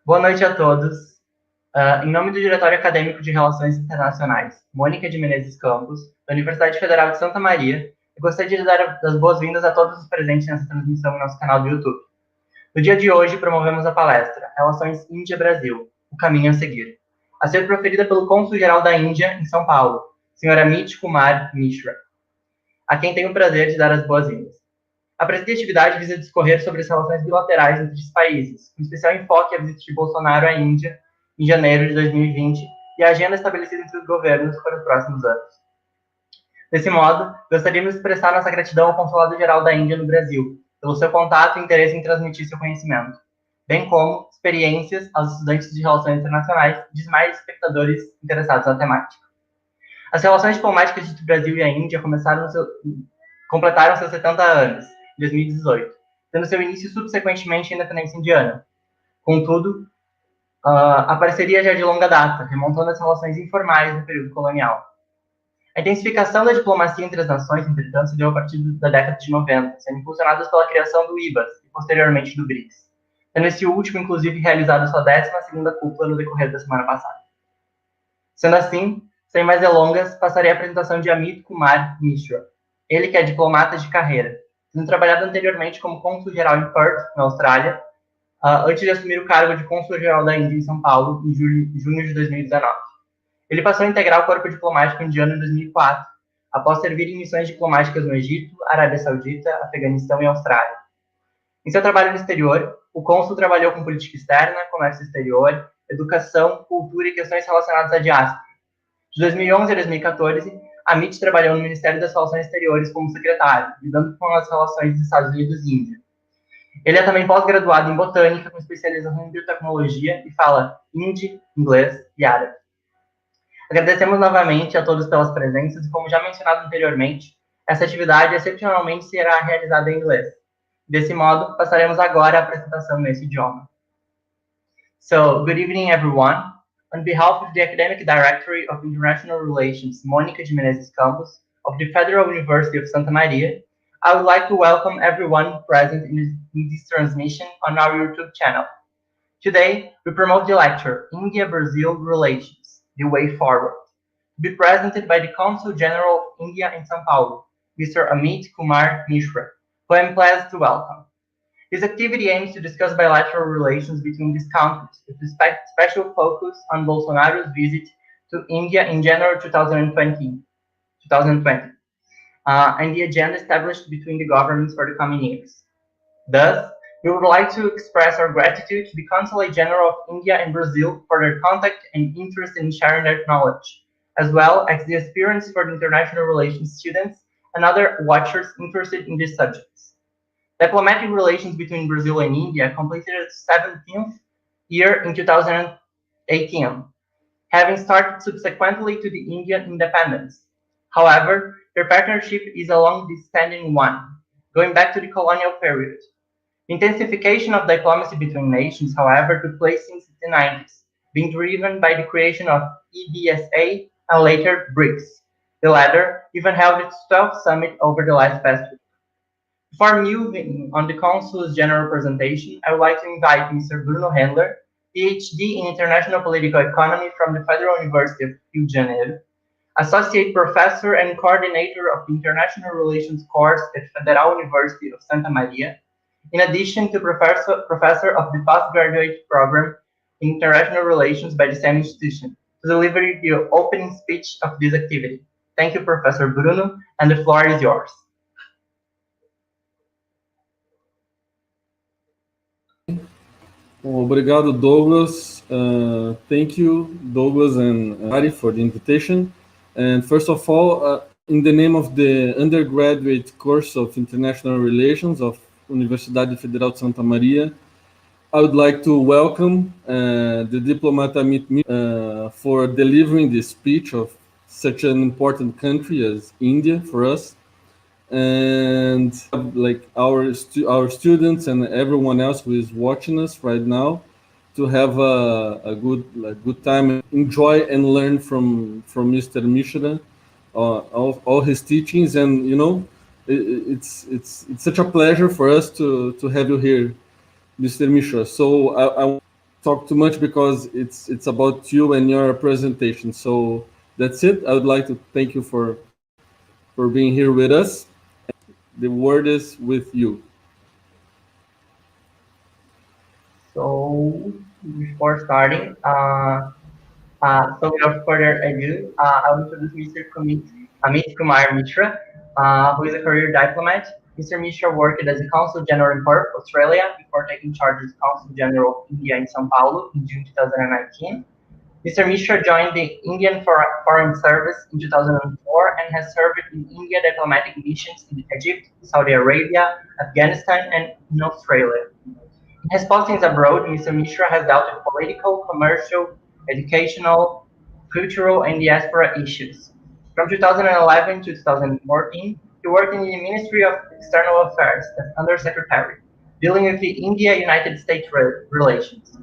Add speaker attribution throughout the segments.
Speaker 1: Boa noite a todos. Em nome do Diretório Acadêmico de Relações Internacionais, Mônica de Menezes Campos, da Universidade Federal de Santa Maria, eu gostaria de dar as boas-vindas a todos os presentes nessa transmissão no nosso canal do YouTube. No dia de hoje, promovemos a palestra Relações India-Brasil, o caminho a seguir, a ser proferida pelo Cônsul Geral da Índia, em São Paulo, Sr. Amit Kumar Mishra, a quem tenho o prazer de dar as boas-vindas. A presente atividade visa discorrer sobre as relações bilaterais entre os países, com especial enfoque à visita de Bolsonaro à Índia em janeiro de 2020 e a agenda estabelecida entre os governos para os próximos anos. Desse modo, gostaríamos de expressar nossa gratidão ao Consulado Geral da Índia no Brasil, pelo seu contato e interesse em transmitir seu conhecimento, bem como experiências aos estudantes de relações internacionais e demais espectadores interessados na temática. As relações diplomáticas entre o Brasil e a Índia completaram seus 70 anos, em 2018, tendo seu início subsequentemente à independência indiana. Contudo, a parceria já é de longa data, remontando as relações informais no período colonial. A intensificação da diplomacia entre as nações, entretanto, se deu a partir da década de 90, sendo impulsionadas pela criação do IBAS e, posteriormente, do BRICS, tendo esse último, inclusive, realizado sua 12ª cúpula no decorrer da semana passada. Sendo assim, sem mais delongas, passarei a apresentação de Amit Kumar Mishra, ele que é diplomata de carreira, tendo trabalhado anteriormente como Cônsul Geral em Perth, na Austrália, antes de assumir o cargo de Cônsul Geral da Índia em São Paulo, em junho de 2019. Ele passou a integrar o corpo diplomático indiano em 2004, após servir em missões diplomáticas no Egito, Arábia Saudita, Afeganistão e Austrália. Em seu trabalho no exterior, o cônsul trabalhou com política externa, comércio exterior, educação, cultura e questões relacionadas à diáspora. De 2011 a 2014, Amit trabalhou no Ministério das Relações Exteriores como secretário, lidando com as relações dos Estados Unidos e Índia. Ele é também pós-graduado em botânica, com especialização em biotecnologia e fala hindi, inglês e árabe. Agradecemos novamente a todos pelas presenças e, como já mencionado anteriormente, essa atividade excepcionalmente será realizada em inglês. Desse modo, passaremos agora à apresentação nesse idioma. So, good evening everyone. On behalf of the Academic Directory of International Relations, Mônica de Menezes Campos, of the Federal University of Santa Maria, I would like to welcome everyone present in this transmission on our YouTube channel. Today, we promote the lecture, India-Brasil Relations, the Way Forward, to be presented by the Consul General of India in São Paulo, Mr. Amit Kumar Mishra, who I am pleased to welcome. This activity aims to discuss bilateral relations between these countries, with special focus on Bolsonaro's visit to India in January 2020, and the agenda established between the governments for the coming years. Thus, we would like to express our gratitude to the Consulate General of India and Brazil for their contact and interest in sharing their knowledge, as well as the experience for the international relations students and other watchers interested in these subjects. Diplomatic relations between Brazil and India completed its 17th year in 2018, having started subsequently to the Indian independence. However, their partnership is a long-standing one, going back to the colonial period. The intensification of diplomacy between nations, however, took place since the 90s, being driven by the creation of EBSA and later BRICS. The latter even held its 12th summit over the last past week. Before moving on the Consul's general presentation, I would like to invite Mr. Bruno Handler, PhD in International Political Economy from the Federal University of Rio de Janeiro, Associate Professor and Coordinator of the International Relations course at Federal University of Santa Maria, in addition to Professor of the Postgraduate Program in International Relations by the same institution, to deliver the opening speech of this activity. Thank you, Professor Bruno, and the floor is yours.
Speaker 2: Obrigado, Douglas. Thank you, Douglas and Ari, for the invitation. And first of all, in the name of the undergraduate course of International Relations of Universidade Federal de Santa Maria, I would like to welcome the diplomata Amit for delivering this speech of such an important country as India for us. And like our students and everyone else who is watching us right now, to have a good time, enjoy and learn from Mr. Mishra, all his teachings, and it's such a pleasure for us to have you here, Mr. Mishra. So talk too much because it's about you and your presentation. So that's it. I would like to thank you for being here with us. The word is with you.
Speaker 1: So before starting, so without further ado, I'll introduce Mr. Amit Kumar Mishra, who is a career diplomat. Mr. Mishra worked as a Consul General in Perth, Australia, before taking charge as Consul General of India in São Paulo in June 2019. Mr. Mishra joined the Indian Foreign Service in 2004 and has served in India diplomatic missions in Egypt, Saudi Arabia, Afghanistan, and in Australia. In his postings abroad, Mr. Mishra has dealt with political, commercial, educational, cultural, and diaspora issues. From 2011 to 2014, he worked in the Ministry of External Affairs as Undersecretary, dealing with the India-United States relations.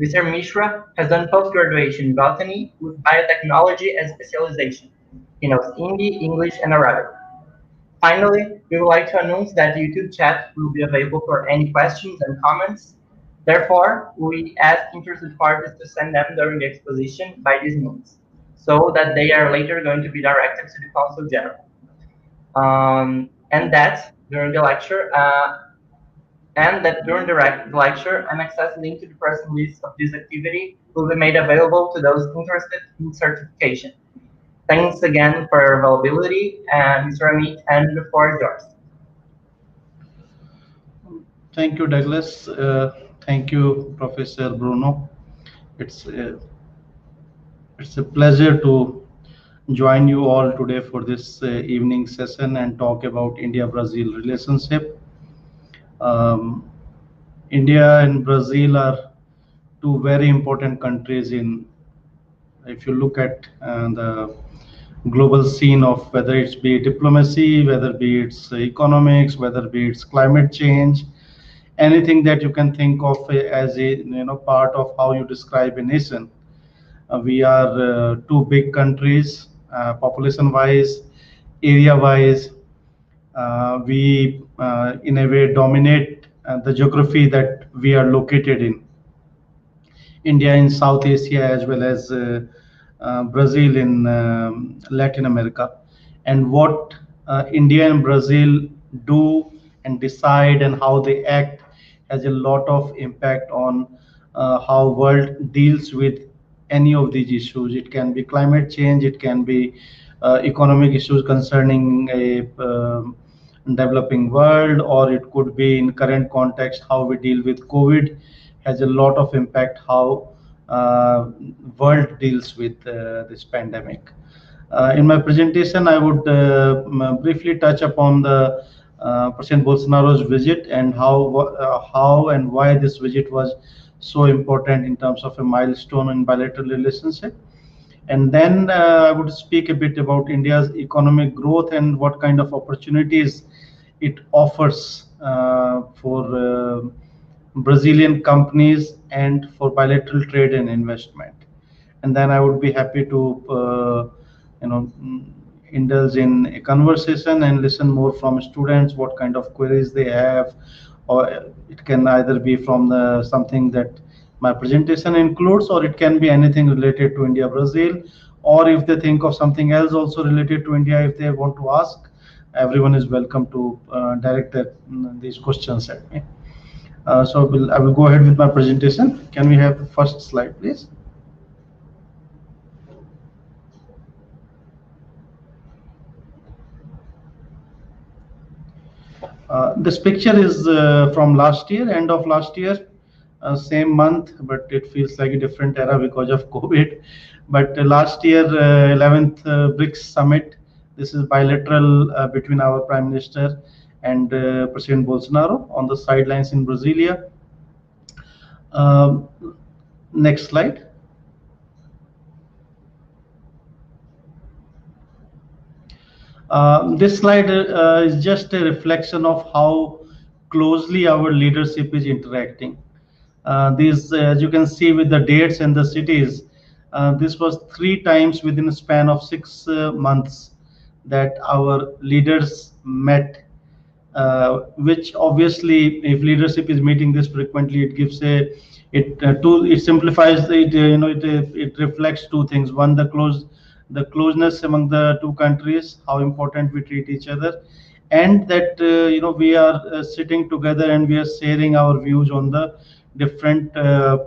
Speaker 1: Mr. Mishra has done post-graduation in botany with biotechnology as specialization. He knows Hindi, English, and Arabic. Finally, we would like to announce that the YouTube chat will be available for any questions and comments. Therefore, we ask interested parties to send them during the exposition by these means, so that they are later going to be directed to the Consul General. And that during the lecture, an access link to the press release of this activity will be made available to those interested in certification. Thanks again for your availability, Mr. Amit, and the floor is yours.
Speaker 3: Thank you, Douglas. Thank you, Professor Bruno. It's a pleasure to join you all today for this evening session and talk about India-Brazil relationship. India and Brazil are two very important countries if you look at the global scene of whether it's be diplomacy, whether be it's economics, whether be it's climate change, anything that you can think of as a part of how you describe a nation. We are two big countries, population-wise, area-wise. We in a way dominate the geography that we are located in. India in South Asia as well as Brazil in Latin America. And what India and Brazil do and decide and how they act has a lot of impact on how world deals with any of these issues. It can be climate change, it can be economic issues concerning a developing world, or it could be in current context how we deal with COVID has a lot of impact how world deals with this pandemic. In my presentation, I would briefly touch upon the President Bolsonaro's visit and how and why this visit was so important in terms of a milestone in bilateral relationship. And then I would speak a bit about India's economic growth and what kind of opportunities it offers for Brazilian companies and for bilateral trade and investment. And then I would be happy to indulge in a conversation and listen more from students what kind of queries they have, or it can either be from something that my presentation includes, or it can be anything related to India Brazil, or if they think of something else also related to India, if they want to ask, everyone is welcome to direct these questions at me. So I will go ahead with my presentation. Can we have the first slide, please? This picture is from last year, end of last year, same month, but it feels like a different era because of COVID. But last year, 11th BRICS summit, this is bilateral between our Prime Minister and President Bolsonaro on the sidelines in Brasilia. Next slide. This slide is just a reflection of how closely our leadership is interacting. These, as you can see with the dates and the cities, this was 3 times within a span of 6 months that our leaders met which obviously, if leadership is meeting this frequently, it gives it simplifies it. It reflects two things: one, the closeness among the two countries, how important we treat each other, and that we are sitting together and we are sharing our views on the different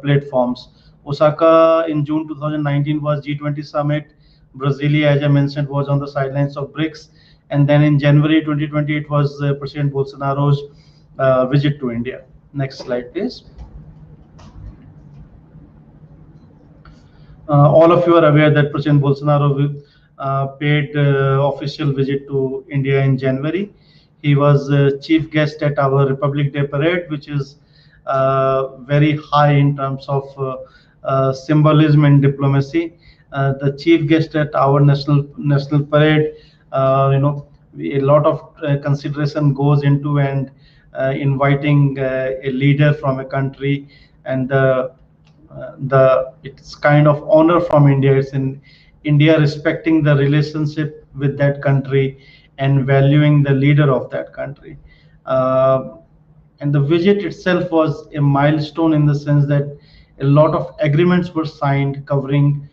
Speaker 3: platforms. Osaka in June 2019 was G20 summit. Brasilia, as I mentioned, was on the sidelines of BRICS. And then in January 2020, it was President Bolsonaro's visit to India. Next slide, please. All of you are aware that President Bolsonaro paid official visit to India in January. He was chief guest at our Republic Day parade, which is very high in terms of symbolism and diplomacy. The chief guest at our national parade, a lot of consideration goes into and inviting a leader from a country, and it's kind of honor from India. It's in India respecting the relationship with that country and valuing the leader of that country. And the visit itself was a milestone in the sense that a lot of agreements were signed covering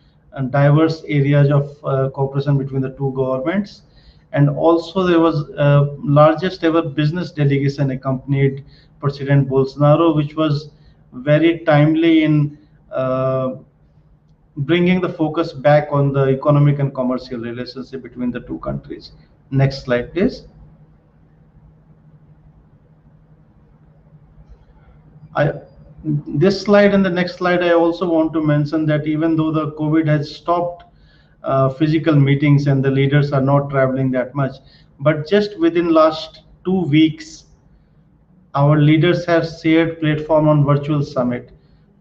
Speaker 3: diverse areas of cooperation between the two governments. And also there was largest ever business delegation accompanied President Bolsonaro, which was very timely in bringing the focus back on the economic and commercial relationship between the two countries. Next slide, please. This slide and the next slide, I also want to mention that even though the COVID has stopped physical meetings and the leaders are not traveling that much, but just within last 2 weeks, our leaders have shared platform on virtual summit.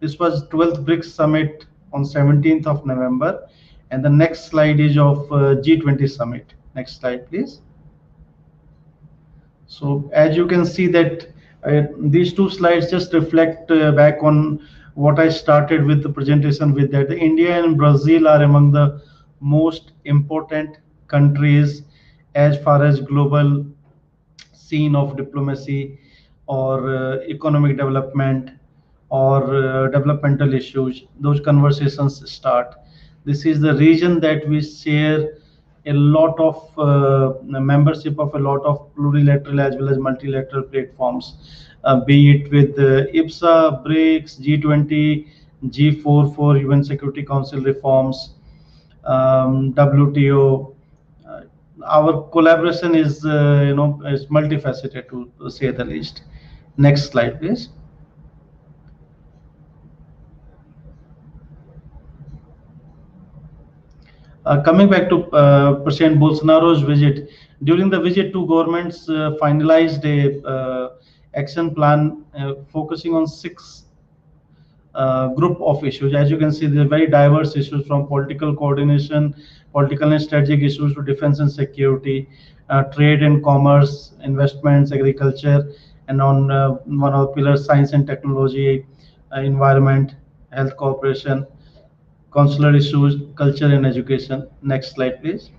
Speaker 3: This was 12th BRICS summit on 17th of November, and the next slide is of G20 summit. Next slide, please. So as you can see that these two slides just reflect back on what I started with the presentation with, that India and Brazil are among the most important countries as far as global scene of diplomacy or economic development or developmental issues. Those conversations start. This is the region that we share a lot of membership of a lot of plurilateral as well as multilateral platforms, be it with IPSA, BRICS, G20, G4 for UN Security Council reforms, WTO. Our collaboration is is multifaceted, to say the least. Next slide, please. Coming back to President Bolsonaro's visit, during the visit, two governments finalized a action plan focusing on 6 group of issues. As you can see, there are very diverse issues, from political coordination, political and strategic issues, to defense and security, trade and commerce, investments, agriculture, and on one of the pillars, science and technology, environment, health cooperation, consular issues, culture and education. Next slide, please.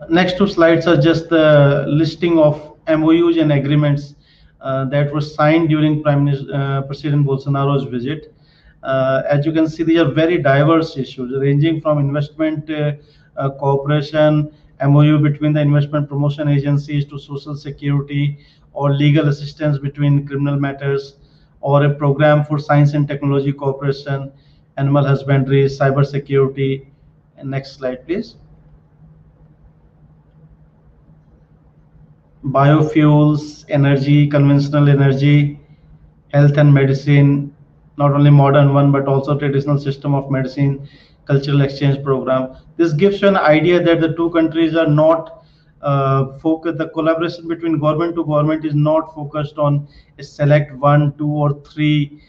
Speaker 3: Next 2 slides are just the listing of MOUs and agreements that were signed during President Bolsonaro's visit. As you can see, these are very diverse issues, ranging from investment cooperation, MOU between the investment promotion agencies, to social security or legal assistance between criminal matters, or a program for science and technology cooperation, animal husbandry, cyber security. And next slide, please. Biofuels, energy, conventional energy, health and medicine, not only modern one, but also traditional system of medicine, cultural exchange program. This gives you an idea that the two countries are not focused. The collaboration between government to government is not focused on a select 1, 2, or 3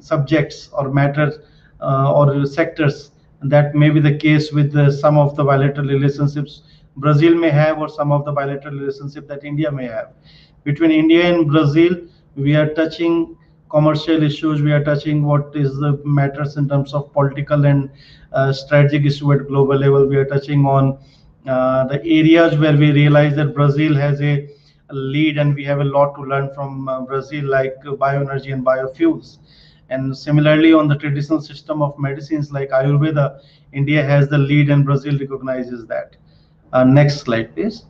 Speaker 3: subjects or matters or sectors. That may be the case with some of the bilateral relationships Brazil may have, or some of the bilateral relationship that India may have. Between India and Brazil, we are touching commercial issues. We are touching what is the matters in terms of political and strategic issue at global level. We are touching on the areas where we realize that Brazil has a lead and we have a lot to learn from Brazil, like bioenergy and biofuels. And similarly, on the traditional system of medicines like Ayurveda, India has the lead and Brazil recognizes that. Next slide, please.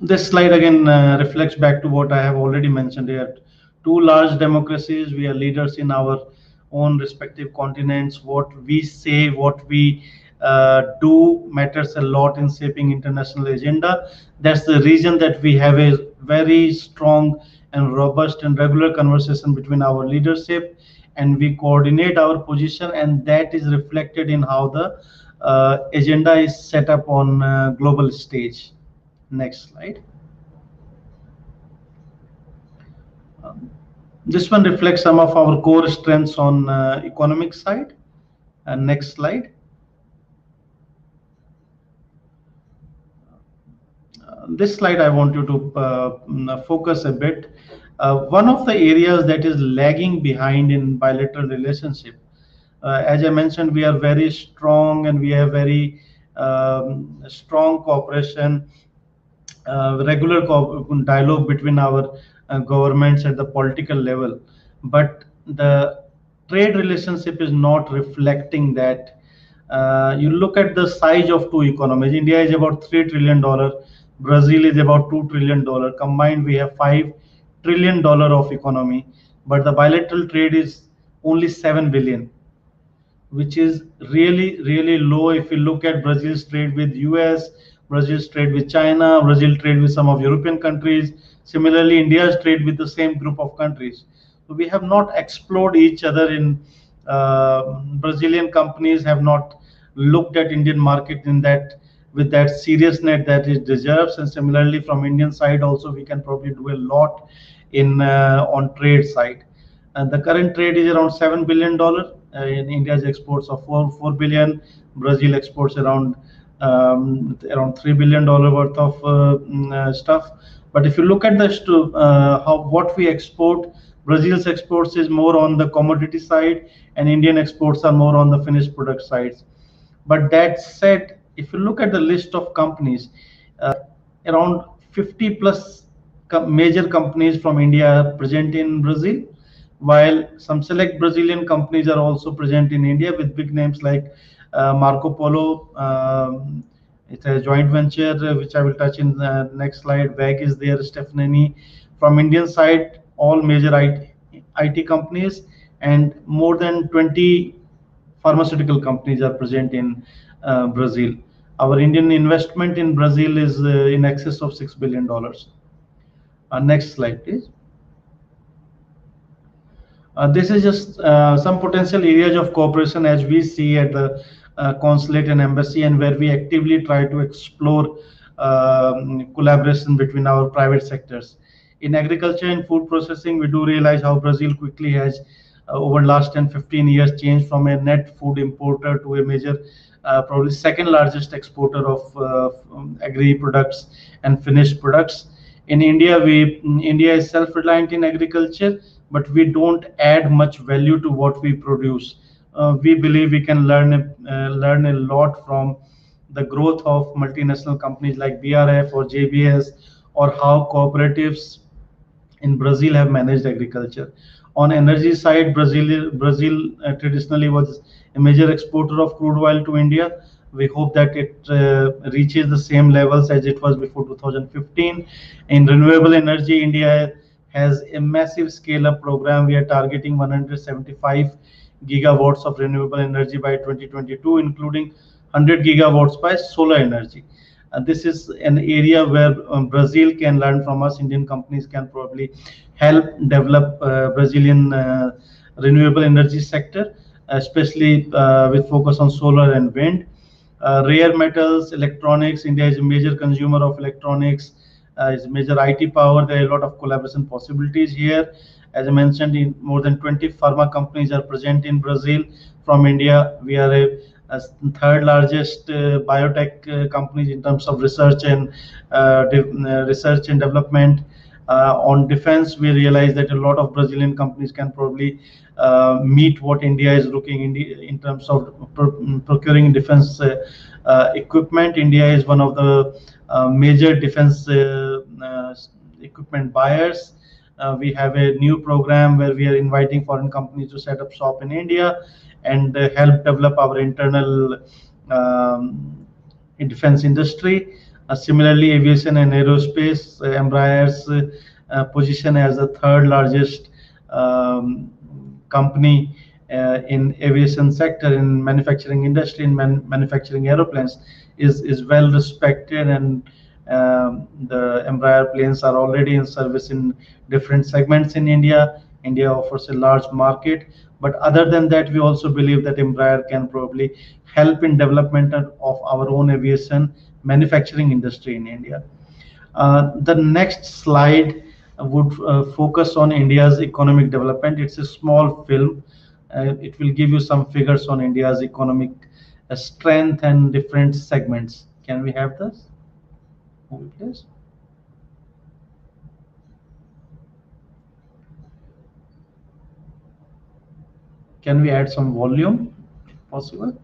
Speaker 3: This slide again reflects back to what I have already mentioned here. Two large democracies, we are leaders in our own respective continents. What we say, what we do matters a lot in shaping international agenda. That's the reason that we have a very strong and robust and regular conversation between our leadership, and we coordinate our position, and that is reflected in how the agenda is set up on global stage. Next slide. This one reflects some of our core strengths on economic side. Next slide. This slide I want you to focus a bit. One of the areas that is lagging behind in bilateral relationship, as I mentioned, we are very strong and we have very strong cooperation, regular dialogue between our governments at the political level, but the trade relationship is not reflecting that. You look at the size of two economies. India is about $3 trillion. Brazil is about $2 trillion. Combined, we have $5 trillion of economy, but the bilateral trade is only 7 billion, which is really, really low. If you look at Brazil's trade with US, Brazil's trade with China, Brazil trade with some of European countries. Similarly, India's trade with the same group of countries. So we have not explored each other in Brazilian companies have not looked at Indian market in that with that seriousness that it deserves. And similarly, from Indian side also, we can probably do a lot in on trade side. And the current trade is around $7 billion. In India's exports of 4 billion. Brazil exports around $3 billion worth of stuff. But if you look at the what we export, Brazil's exports is more on the commodity side, and Indian exports are more on the finished product sides. But that said, if you look at the list of companies, around 50 plus major companies from India are present in Brazil, while some select Brazilian companies are also present in India with big names like Marco Polo. It's a joint venture, which I will touch in the next slide. WEG is there, Stefanini. From Indian side, all major IT companies and more than 20 pharmaceutical companies are present in Brazil. Our Indian investment in Brazil is in excess of $6 billion. Next slide, please. This is just some potential areas of cooperation as we see at the consulate and embassy, and where we actively try to explore collaboration between our private sectors. In agriculture and food processing, we do realize how Brazil quickly has, over last 10-15 years, changed from a net food importer to a major, probably second largest exporter of agri products and finished products. In India, India is self-reliant in agriculture, but we don't add much value to what we produce. We believe we can learn a lot from the growth of multinational companies like BRF or JBS, or how cooperatives in Brazil have managed agriculture. On energy side, Brazil traditionally was a major exporter of crude oil to India. We hope that it reaches the same levels as it was before 2015. In renewable energy, India has a massive scale-up program. We are targeting 175 gigawatts of renewable energy by 2022, including 100 gigawatts by solar energy. This is an area where Brazil can learn from us. Indian companies can probably help develop Brazilian renewable energy sector, especially with focus on solar and wind. Rare metals, electronics. India is a major consumer of electronics, is a major IT power. There are a lot of collaboration possibilities here. As I mentioned, more than 20 pharma companies are present in Brazil. From India, we are a third largest biotech companies in terms of research and development. On defense, we realize that a lot of Brazilian companies can probably meet what India is looking in terms of procuring defense equipment. India is one of the major defense equipment buyers. We have a new program where we are inviting foreign companies to set up shop in India and help develop our internal defense industry. Similarly, aviation and aerospace, Embraer's position as the third largest company in aviation sector, in manufacturing industry, in manufacturing aeroplanes is well respected, and the Embraer planes are already in service in different segments in India. India offers a large market, but other than that, we also believe that Embraer can probably help in development of our own aviation manufacturing industry in India. The next slide would focus on India's economic development. It's a small film. It will give you some figures on India's economic strength and different segments. Can we have this? Movie, please. Can we add some volume, if possible?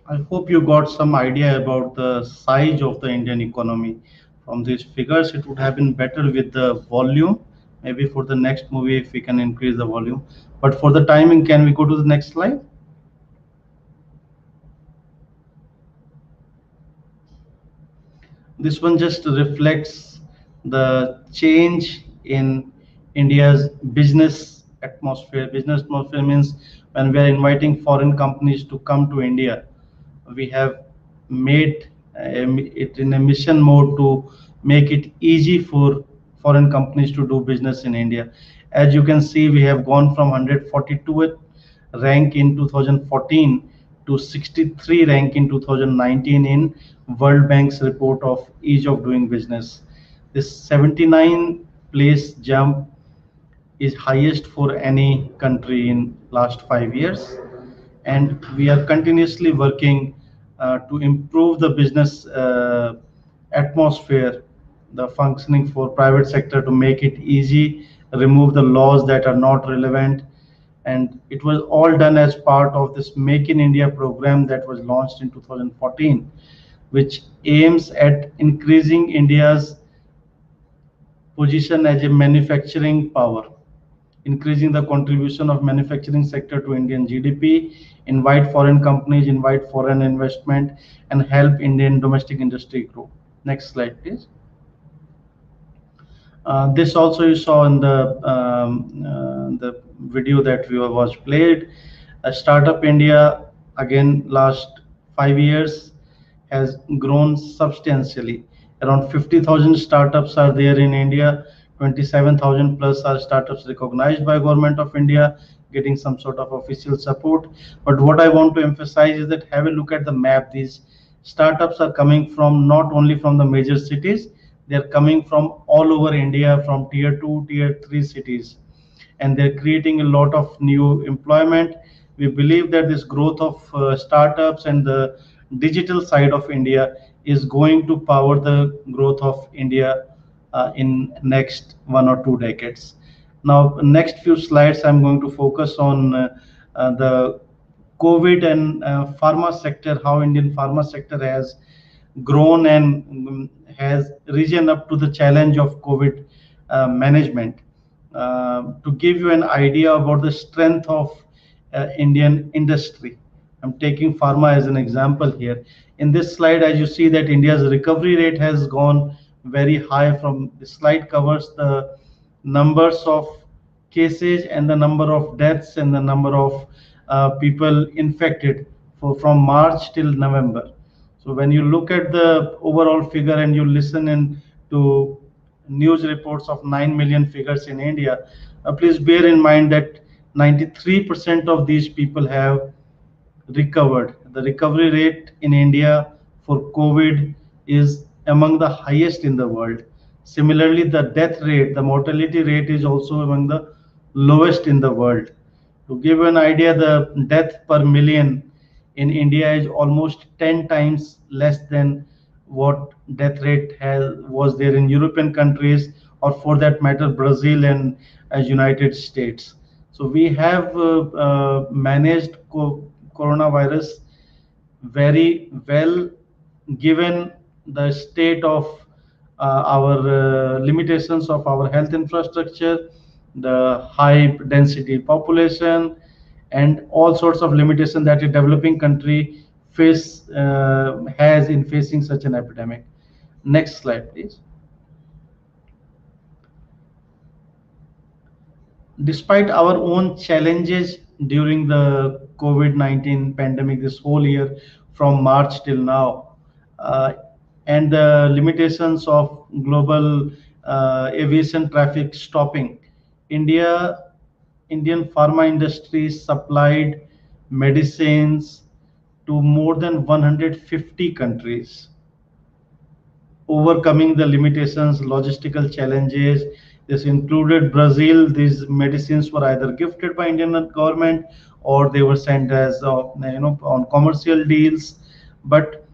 Speaker 3: I hope you got some idea about the size of the Indian economy from these figures. It would have been better with the volume. Maybe for the next movie, if we can increase the volume. But for the timing, can we go to the next slide? This one just reflects the change in India's business atmosphere. Business atmosphere means when we are inviting foreign companies to come to India, we have made it in a mission mode to make it easy for foreign companies to do business in India. As you can see, we have gone from 142th rank in 2014 to 63 rank in 2019 in World Bank's report of ease of doing business. This 79 place jump is highest for any country in last 5 years, and we are continuously working to improve the business atmosphere, the functioning for private sector, to make it easy, remove the laws that are not relevant. And it was all done as part of this Make in India program that was launched in 2014, which aims at increasing India's position as a manufacturing power. increasing the contribution of manufacturing sector to Indian GDP, invite foreign companies, invite foreign investment, and help Indian domestic industry grow. Next slide, please. This also you saw in the video that was played. Startup India, again, last 5 years has grown substantially. Around 50,000 startups are there in India. 27,000 plus are startups recognized by Government of India, getting some sort of official support. But what I want to emphasize is that have a look at the map. These startups are coming from not only from the major cities, they're coming from all over India, from tier 2, tier 3 cities, and they're creating a lot of new employment. We believe that this growth of startups and the digital side of India is going to power the growth of India in next 1 or 2 decades. Now, next few slides, I'm going to focus on the COVID and pharma sector, how Indian pharma sector has grown and has risen up to the challenge of COVID management. To give you an idea about the strength of Indian industry, I'm taking pharma as an example here. In this slide, as you see that India's recovery rate has gone very high. From the slide covers the numbers of cases and the number of deaths and the number of people infected from March till November. So when you look at the overall figure and you listen in to news reports of 9 million figures in India, please bear in mind that 93% of these people have recovered. The recovery rate in India for COVID is among the highest in the world. Similarly, the death rate, the mortality rate is also among the lowest in the world. To give you an idea, the death per million in India is almost 10 times less than what death rate was there in European countries, or for that matter, Brazil and United States. So we have managed coronavirus very well, given the state of our limitations of our health infrastructure, the high density population, and all sorts of limitations that a developing country has in facing such an epidemic. Next slide, please. Despite our own challenges during the COVID-19 pandemic this whole year from March till now, and the limitations of global aviation traffic stopping, Indian pharma industry supplied medicines to more than 150 countries, overcoming the limitations, logistical challenges. This included Brazil. These medicines were either gifted by Indian government or they were sent as on commercial deals. But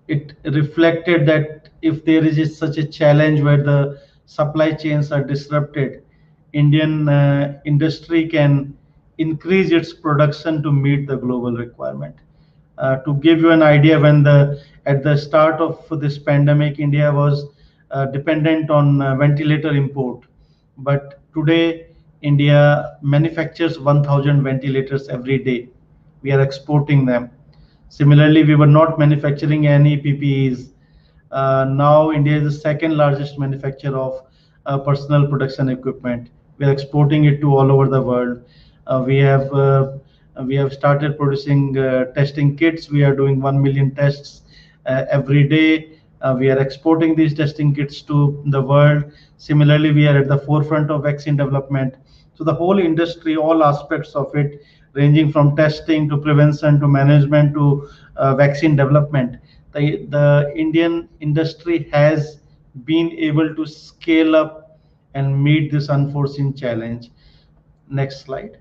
Speaker 3: it reflected that if there is such a challenge where the supply chains are disrupted, Indian industry can increase its production to meet the global requirement. To give you an idea, at the start of this pandemic, India was dependent on ventilator import, but today India manufactures 1,000 ventilators every day. We are exporting them. Similarly, we were not manufacturing any PPEs. Now India is the second largest manufacturer of personal protection equipment. We are exporting it to all over the world. We have started producing testing kits. We are doing 1 million tests every day. We are exporting these testing kits to the world. Similarly, we are at the forefront of vaccine development. So the whole industry, all aspects of it, ranging from testing to prevention to management to vaccine development, the Indian industry has been able to scale up and meet this unforeseen challenge. Next slide.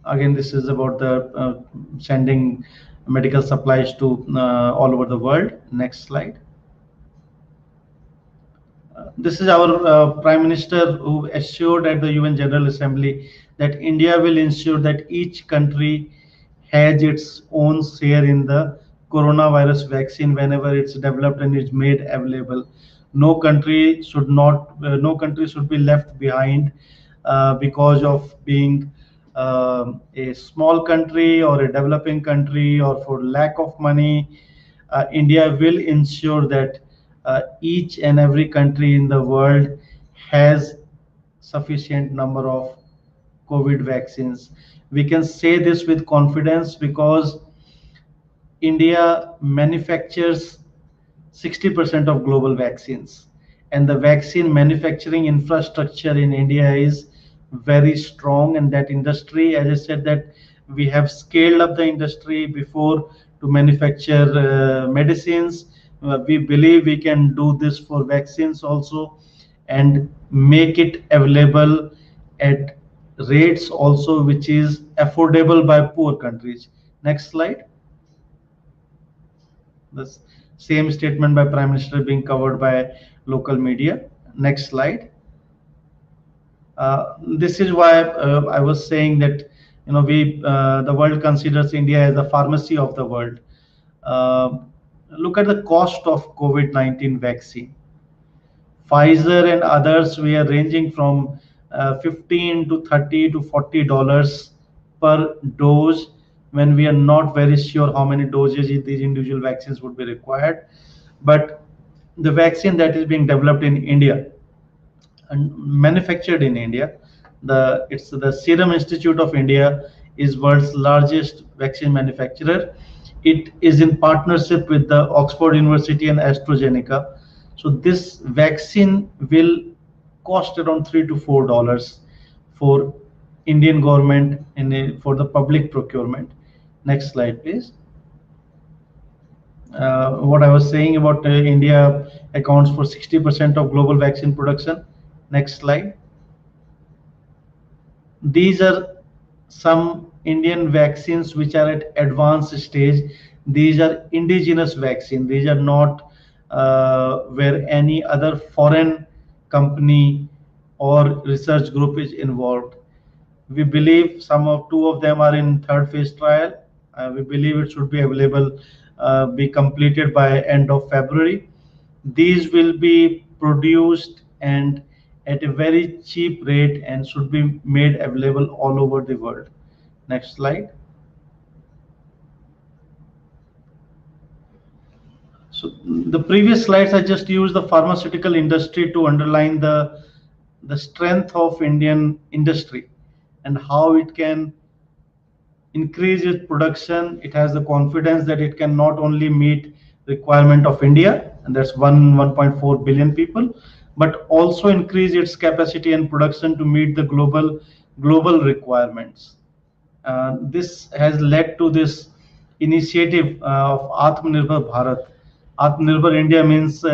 Speaker 3: Again, this is about the sending medical supplies to all over the world. Next slide. This is our Prime Minister who assured at the UN General Assembly that India will ensure that each country has its own share in the coronavirus vaccine whenever it's developed and is made available. no country should be left behind because of being a small country or a developing country or for lack of money. India will ensure that each and every country in the world has sufficient number of COVID vaccines. We can say this with confidence because India manufactures 60% of global vaccines, and the vaccine manufacturing infrastructure in India is very strong. And that industry, as I said, that we have scaled up the industry before to manufacture medicines. We believe we can do this for vaccines also and make it available at rates also which is affordable by poor countries. Next slide. The same statement by Prime Minister being covered by local media. Next slide. This is why I was saying that the world considers India as the pharmacy of the world. Look at the cost of COVID-19 vaccine. Pfizer and others, we are ranging from 15 to 30 to $40 per dose, when we are not very sure how many doses these individual vaccines would be required. But the vaccine that is being developed in India and manufactured in India, it's the Serum Institute of India is world's largest vaccine manufacturer. It is in partnership with the Oxford University and AstraZeneca. So this vaccine will cost around $3 to $4 for Indian government and for the public procurement. Next slide, please. What I was saying about India accounts for 60% of global vaccine production. Next slide. These are some Indian vaccines which are at advanced stage. These are indigenous vaccine. These are not where any other foreign company or research group is involved. We believe two of them are in third phase trial. We believe it should be available, be completed by end of February. These will be produced and at a very cheap rate and should be made available all over the world. Next slide. So the previous slides, I just used the pharmaceutical industry to underline the strength of Indian industry and how it can increase its production. It has the confidence that it can not only meet requirement of India, and that's 1.4 billion people, but also increase its capacity and production to meet the global requirements. This has led to this initiative of Atmanirbhar Bharat. Atmanirbhar India means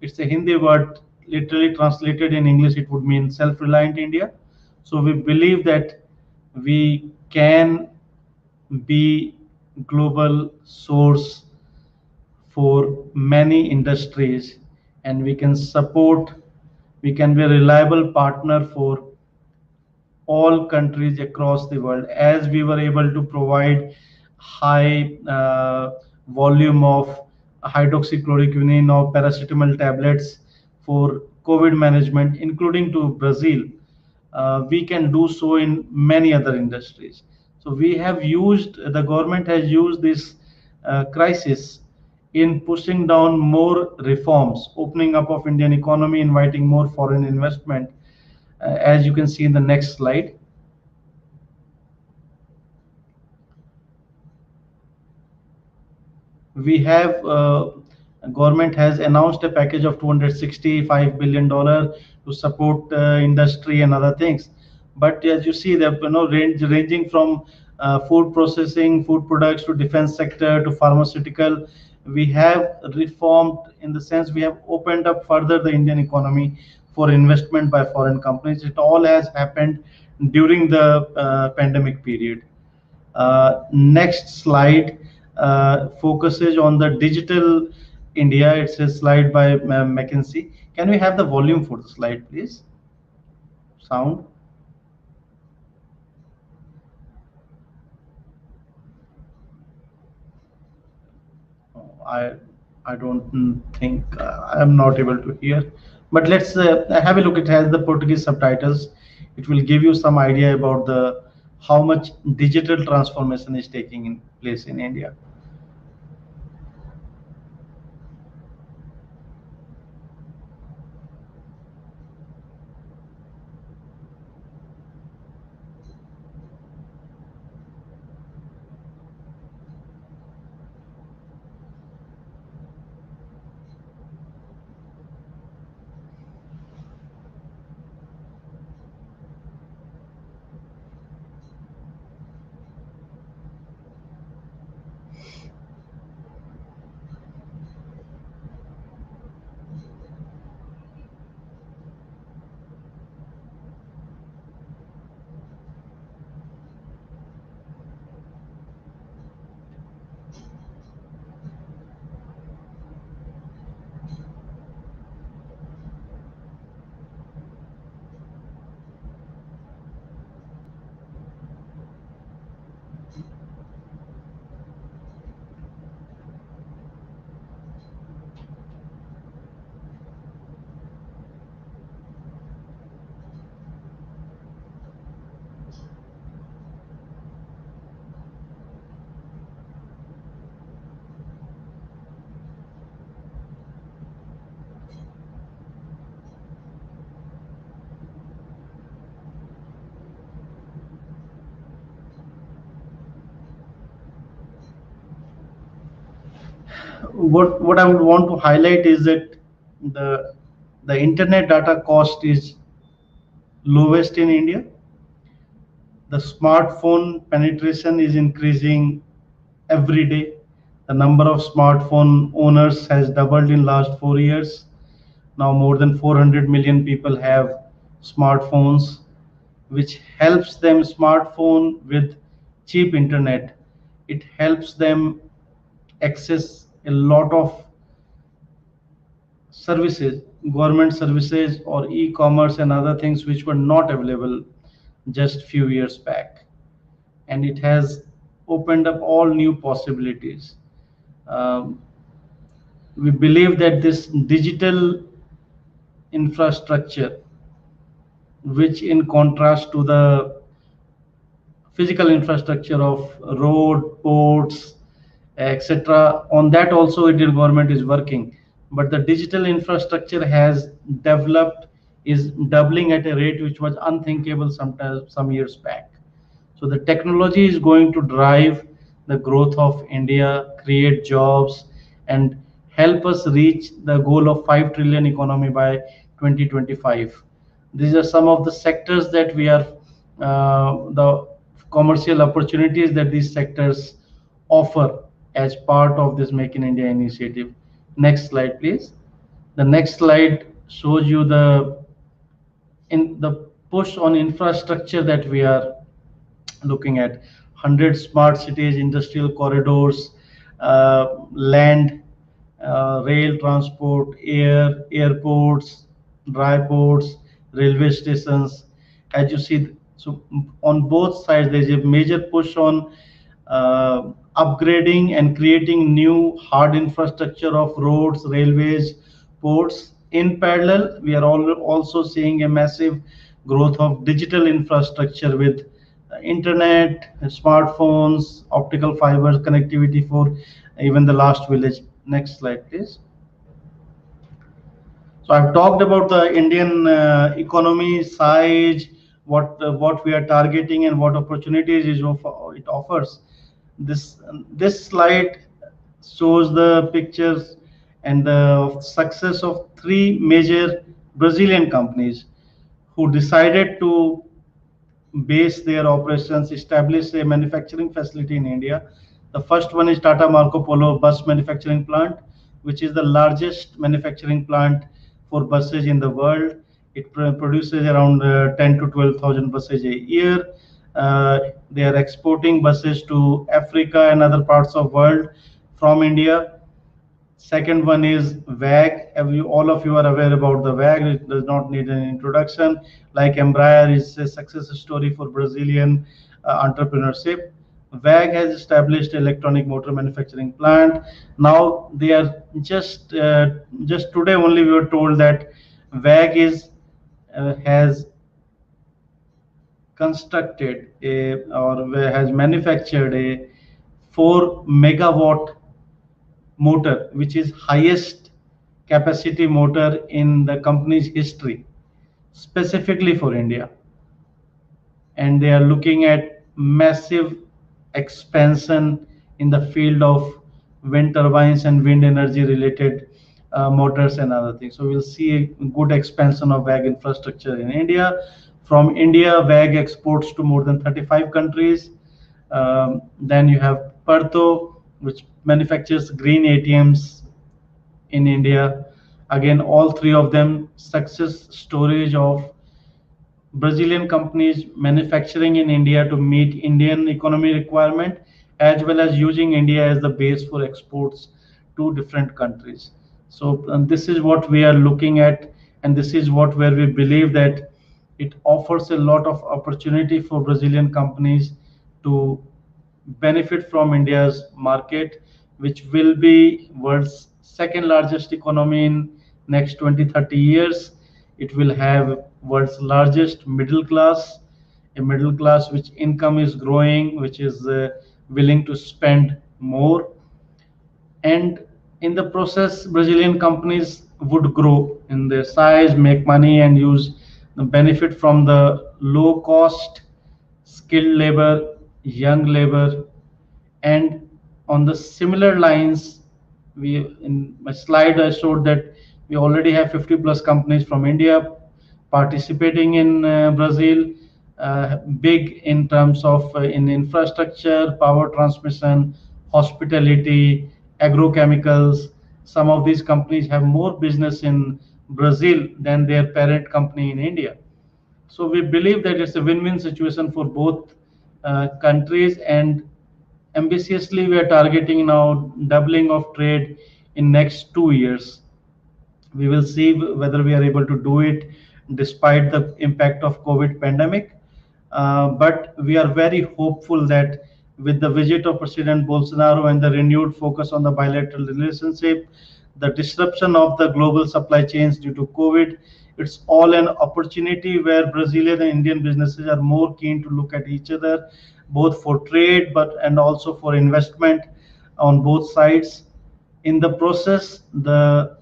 Speaker 3: it's a Hindi word. Literally translated in English, it would mean self-reliant India. So we believe that we can be global source for many industries, and we can be a reliable partner for all countries across the world, as we were able to provide high volume of hydroxychloroquine or paracetamol tablets for COVID management, including to Brazil. We can do so in many other industries. So the government has used this crisis in pushing down more reforms, opening up of Indian economy, inviting more foreign investment, as you can see in the next slide. We have government has announced a package of $265 billion to support industry and other things. But as you see, they're ranging from food processing, food products, to defense sector, to pharmaceutical. We have reformed, in the sense we have opened up further the Indian economy for investment by foreign companies. It all has happened during the pandemic period. Next slide focuses on the digital India. It's a slide by McKinsey. Can we have the volume for the slide, please? Sound. I don't think I'm not able to hear. But let's have a look. It has the Portuguese subtitles. It will give you some idea about the how much digital transformation is taking in place in India. What I would want to highlight is that the internet data cost is lowest in India. The smartphone penetration is increasing every day. The number of smartphone owners has doubled in last 4 years. Now more than 400 million people have smartphones, which helps them smartphone with cheap internet. It helps them access a lot of services, government services or e-commerce and other things which were not available just few years back. And it has opened up all new possibilities. We believe that this digital infrastructure, which in contrast to the physical infrastructure of road, ports, etc., on that also Indian government is working. But the digital infrastructure has developed, is doubling at a rate which was unthinkable some years back. So the technology is going to drive the growth of India, create jobs, and help us reach the goal of 5 trillion economy by 2025. These are some of the sectors that we are, the commercial opportunities that these sectors offer as part of this Make in India initiative. Next slide, please. The next slide shows you the push on infrastructure that we are looking at. 100 smart cities, industrial corridors, land, rail transport, airports, dry ports, railway stations. As you see, so on both sides there is a major push on upgrading and creating new hard infrastructure of roads, railways, ports. In parallel, we are also seeing a massive growth of digital infrastructure with internet, smartphones, optical fibers, connectivity for even the last village. Next slide, please. So I've talked about the Indian economy size, what we are targeting and what opportunities it offers. This slide shows the pictures and the success of 3 major Brazilian companies who decided to base their operations, establish a manufacturing facility in India. The first one is Tata Marco Polo bus manufacturing plant, which is the largest manufacturing plant for buses in the world. It produces around 10 to 12,000 buses a year. They are exporting buses to Africa and other parts of world from India. Second one is WAG. All of you are aware about the WAG. It does not need an introduction. Like Embraer is a success story for Brazilian entrepreneurship. WAG has established electronic motor manufacturing plant. Now they are just today only we were told that WAG has constructed or has manufactured a 4 megawatt motor, which is highest capacity motor in the company's history, specifically for India. And they are looking at massive expansion in the field of wind turbines and wind energy related motors and other things. So we'll see a good expansion of WAG infrastructure in India. From India, WAG exports to more than 35 countries. Then you have Perth, which manufactures green ATMs in India. Again, all three of them success stories of Brazilian companies manufacturing in India to meet Indian economy requirement, as well as using India as the base for exports to different countries. So this is what we are looking at, and this is where we believe that it offers a lot of opportunity for Brazilian companies to benefit from India's market, which will be world's second largest economy in next 20-30 years. It will have world's largest middle class, a middle class which income is growing, which is willing to spend more. And in the process, Brazilian companies would grow in their size, make money, and use the benefit from the low cost, skilled labor, young labor. And on the similar lines, in my slide I showed that we already have 50 plus companies from India participating in Brazil, big in terms of in infrastructure, power transmission, hospitality, agrochemicals. Some of these companies have more business in Brazil than their parent company in India. So we believe that it's a win-win situation for both countries, and ambitiously we are targeting now doubling of trade in next 2 years. We will see whether we are able to do it despite the impact of COVID pandemic. But we are very hopeful that with the visit of President Bolsonaro and the renewed focus on the bilateral relationship, the disruption of the global supply chains due to COVID, it's all an opportunity where Brazilian and Indian businesses are more keen to look at each other, both for trade and also for investment on both sides. In the process, the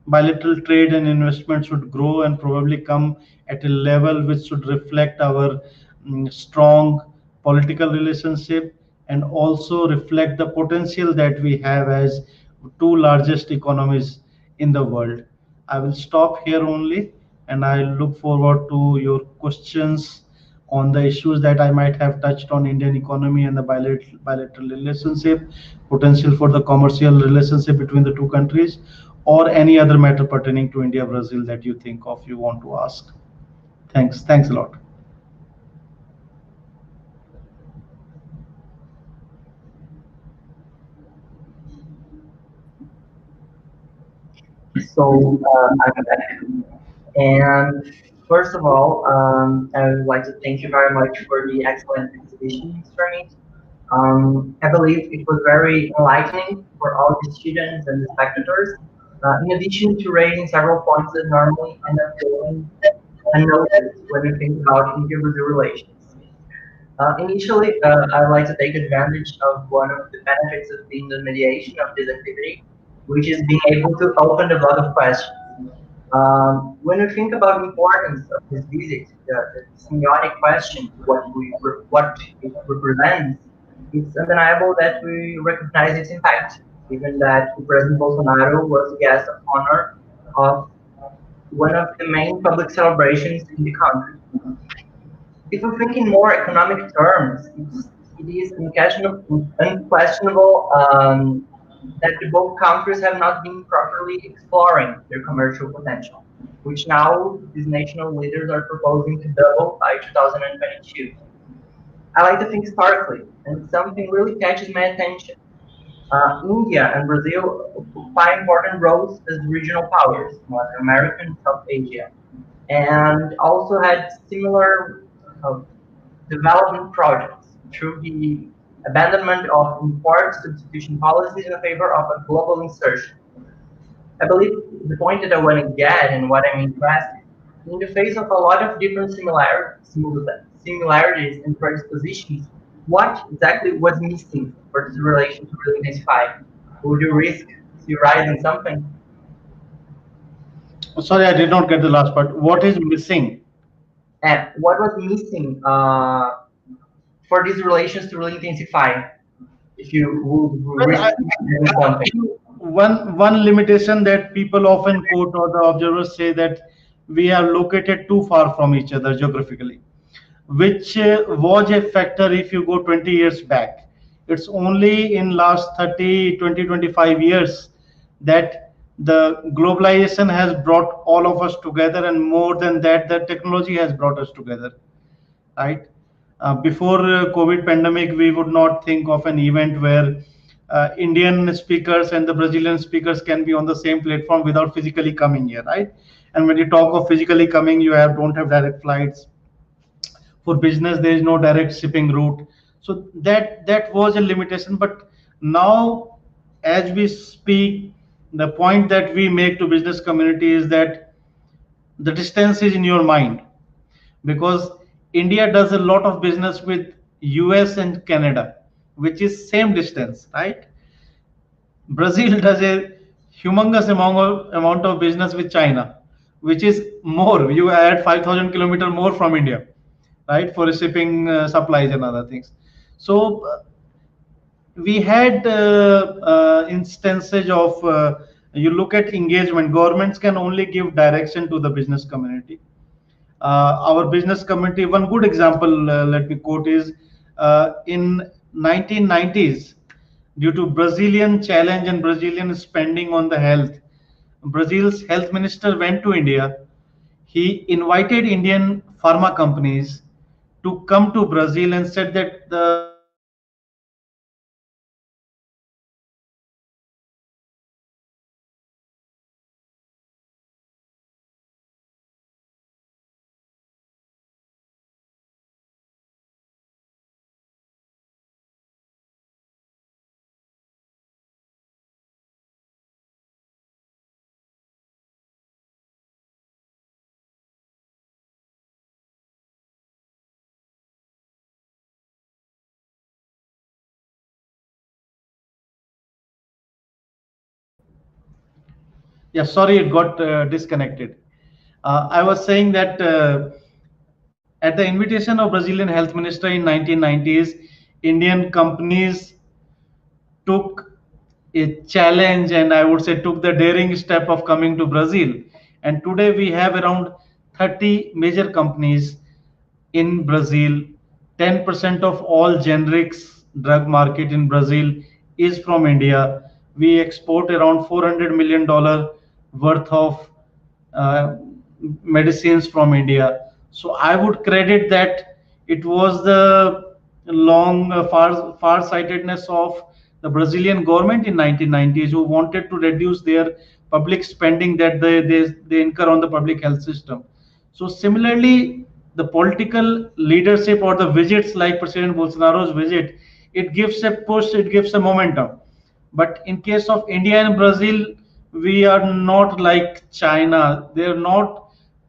Speaker 3: bilateral trade and investment should grow and probably come at a level which should reflect our strong political relationship and also reflect the potential that we have as two largest economies in the world. I will stop here only, and I look forward to your questions on the issues that I might have touched on Indian economy and the bilateral relationship, potential for the commercial relationship between the two countries, or any other matter pertaining to India, Brazil that you think of, you want to ask. Thanks a lot.
Speaker 1: So I'm back. And first of all, I would like to thank you very much for the excellent exhibition, Mr. Amit. I believe it was very enlightening for all the students and the spectators, in addition to raising several points that normally end up going unnoticed when we think about India-Brazil relations. Initially, I'd like to take advantage of one of the benefits of being the mediation of this activity, which is being able to open the block of questions. When we think about the importance of this visit, the semiotic question, what it represents, it's undeniable that we recognize its impact, given that President Bolsonaro was the guest of honor of one of the main public celebrations in the country. If we think in more economic terms, it is unquestionable that the both countries have not been properly exploring their commercial potential, which now these national leaders are proposing to double by 2022. I like to think historically, and something really catches my attention. India and Brazil occupy important roles as regional powers, North America and South Asia, and also had similar development projects through the abandonment of import substitution policies in favor of a global insertion. I believe the point that I want to get and what I'm interested in the face of a lot of different similarities and predispositions, what exactly was missing for this relation to really intensify? Would you risk theorizing something?
Speaker 3: Sorry, I did not get the last part. What is missing?
Speaker 1: And what was missing for these relations to really intensify? If you would risk something.
Speaker 3: One limitation that people often quote or the observers say that we are located too far from each other geographically, which was a factor if you go 20 years back. It's only in last 30, 20, 25 years that the globalization has brought all of us together, and more than that, the technology has brought us together, right? Before COVID pandemic, we would not think of an event where Indian speakers and the Brazilian speakers can be on the same platform without physically coming here, right? And when you talk of physically coming, you don't have direct flights. For business, there is no direct shipping route. So that was a limitation. But now, as we speak, the point that we make to business community is that the distance is in your mind, because India does a lot of business with US and Canada, which is same distance, right? Brazil does a humongous amount of business with China, which is more. You add 5,000 kilometers more from India, right, for shipping supplies and other things. So we had instances of you look at engagement. Governments can only give direction to the business community. Our business community, one good example, let me quote, is in 1990s, due to Brazilian challenge and Brazilian spending on the health, Brazil's health minister went to India. He invited Indian pharma companies to come to Brazil and said that the yeah, sorry, it got disconnected. I was saying that at the invitation of Brazilian health minister in 1990s, Indian companies took a challenge, and I would say took the daring step of coming to Brazil. And today we have around 30 major companies in Brazil. 10% of all generics drug market in Brazil is from India. We export around $400 million worth of uh, medicines from India. So I would credit that it was the long far-sightedness of the Brazilian government in 1990s, who wanted to reduce their public spending that they incur on the public health system. So similarly, the political leadership or the visits like President Bolsonaro's visit, it gives a push, it gives a momentum. But in case of India and Brazil, we are not like China. They're not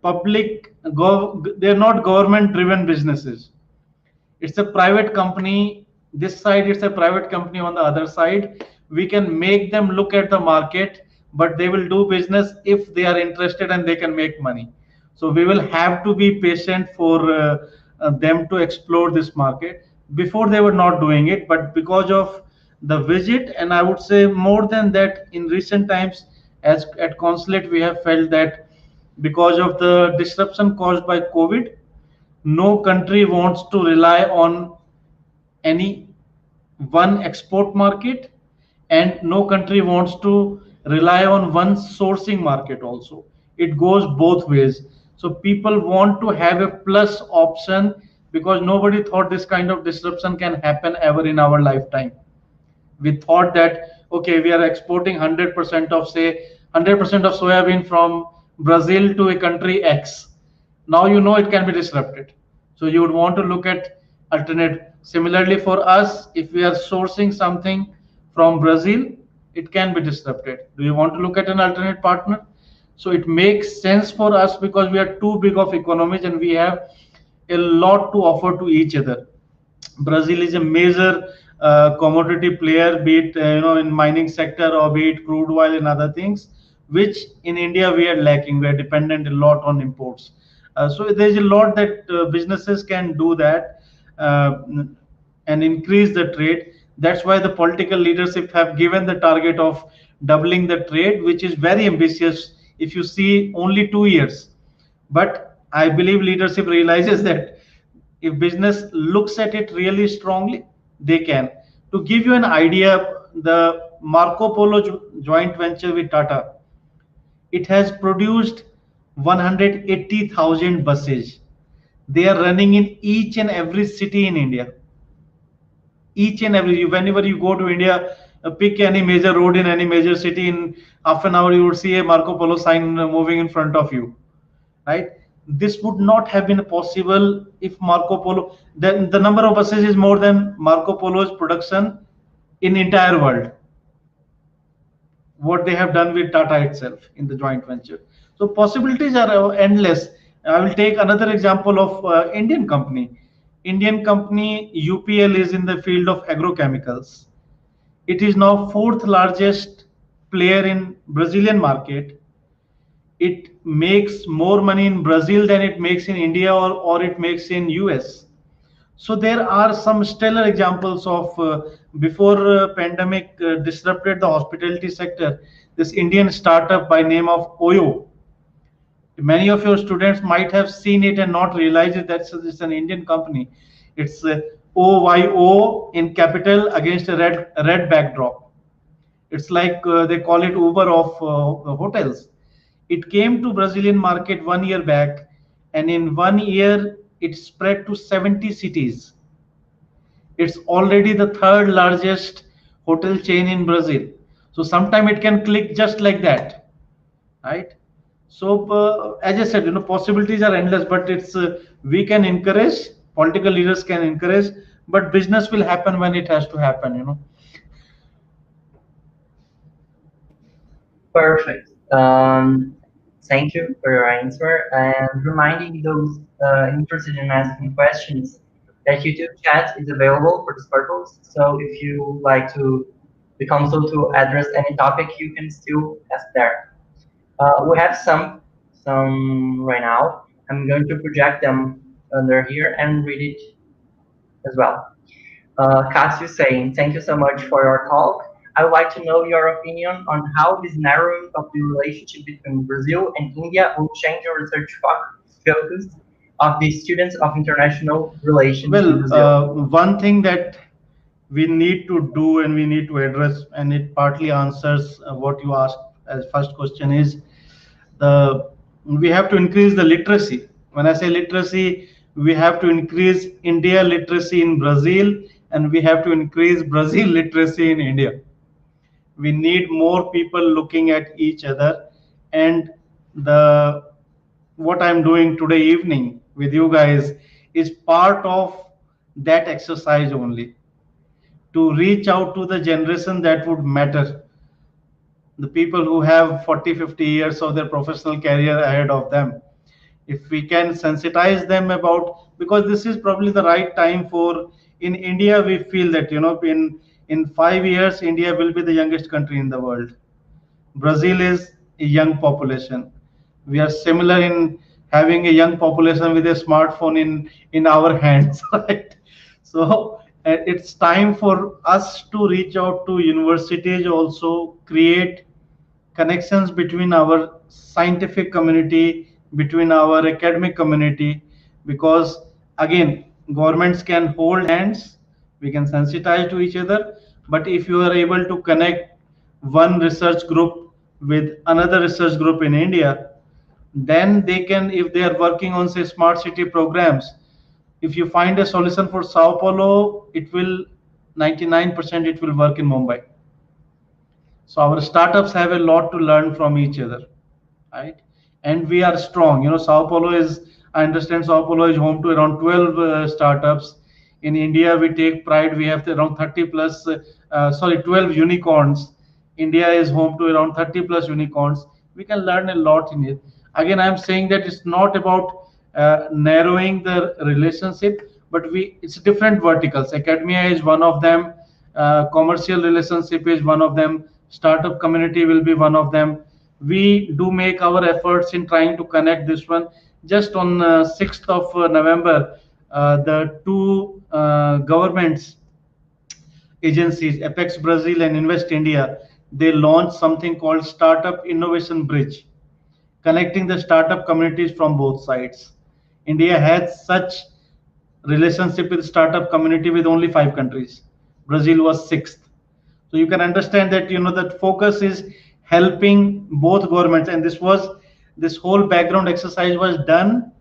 Speaker 3: they're not government driven businesses. It's a private company. This side, it's a private company. On the other side, we can make them look at the market, but they will do business if they are interested and they can make money. So we will have to be patient for them to explore this market. Before they were not doing it, but because of the visit, and I would say more than that, in recent times, as at consulate, we have felt that because of the disruption caused by COVID, no country wants to rely on any one export market, and no country wants to rely on one sourcing market also. It goes both ways. So people want to have a plus option, because nobody thought this kind of disruption can happen ever in our lifetime. We thought that, okay, we are exporting 100% of, say, 100% of soybean from Brazil to a country X. Now you know it can be disrupted. So you would want to look at alternate. Similarly, for us, if we are sourcing something from Brazil, it can be disrupted. Do you want to look at an alternate partner? So it makes sense for us because we are too big of economies and we have a lot to offer to each other. Brazil is a major commodity player, be it in mining sector or be it crude oil and other things, which in India we are lacking. We are dependent a lot on imports. So there is a lot that businesses can do that and increase the trade. That's why the political leadership have given the target of doubling the trade, which is very ambitious. If you see only 2 years, but I believe leadership realizes that if business looks at it really strongly, they can. To give you an idea, the Marco Polo joint venture with Tata, it has produced 180,000 buses. They are running in each and every city in India. Each and every, whenever you go to India, pick any major road in any major city, in half an hour you would see a Marco Polo sign moving in front of you, right? This would not have been possible if Marco Polo, the number of buses is more than Marco Polo's production in entire world. What they have done with Tata itself in the joint venture. So possibilities are endless. I will take another example of Indian company. Indian company UPL is in the field of agrochemicals. It is now fourth largest player in Brazilian market. It makes more money in Brazil than it makes in India or it makes in US. So there are some stellar examples of before pandemic disrupted the hospitality sector. This Indian startup by name of Oyo. Many of your students might have seen it and not realized it. It's an Indian company. It's OYO in capital against a red backdrop. It's like they call it Uber of hotels. It came to Brazilian market 1 year back, and in 1 year it spread to 70 cities. It's already the third largest hotel chain in Brazil. So sometime it can click just like that, right? So as I said, possibilities are endless, but it's we can encourage, political leaders can encourage, but business will happen when it has to happen.
Speaker 1: Perfect. Thank you for your answer, and reminding those interested in asking questions that YouTube chat is available for this purpose. So if you like to the council to address any topic, you can still ask there. We have some right now. I'm going to project them under here and read it as well. Cassio saying, thank you so much for your talk. I would like to know your opinion on how this narrowing of the relationship between Brazil and India will change your research focus of the students of international relations in Brazil.
Speaker 3: Well, one thing that we need to do and we need to address, and it partly answers what you asked as first question, is we have to increase the literacy. When I say literacy, we have to increase India literacy in Brazil, and we have to increase Brazil literacy in India. We need more people looking at each other, and what I'm doing today evening with you guys is part of that exercise only, to reach out to the generation that would matter, the people who have 40-50 years of their professional career ahead of them. If we can sensitize them about, because this is probably the right time for, in India we feel that in 5 years India will be the youngest country in the world. Brazil is a young population. We are similar in having a young population with a smartphone in our hands, right? So it's time for us to reach out to universities, also create connections between our scientific community, between our academic community, because again, governments can hold hands, we can sensitize to each other, but if you are able to connect one research group with another research group in India, then they can, if they are working on say smart city programs, if you find a solution for Sao Paulo, it will 99% it will work in Mumbai. So our startups have a lot to learn from each other, right? And we are strong. Sao Paulo is, I understand Sao Paulo is home to around 12 startups. In India, we take pride. We have around 30 plus, 12 unicorns. India is home to around 30 plus unicorns. We can learn a lot in it. Again, I'm saying that it's not about narrowing the relationship, but it's different verticals. Academia is one of them. Commercial relationship is one of them. Startup community will be one of them. We do make our efforts in trying to connect this one. Just on 6th of November, the two governments agencies, Apex Brazil and Invest India, they launched something called Startup Innovation Bridge, connecting the startup communities from both sides. India has such relationship with startup community with only 5 countries. Brazil was 6th. So you can understand that that focus is helping both governments, and this whole background exercise was done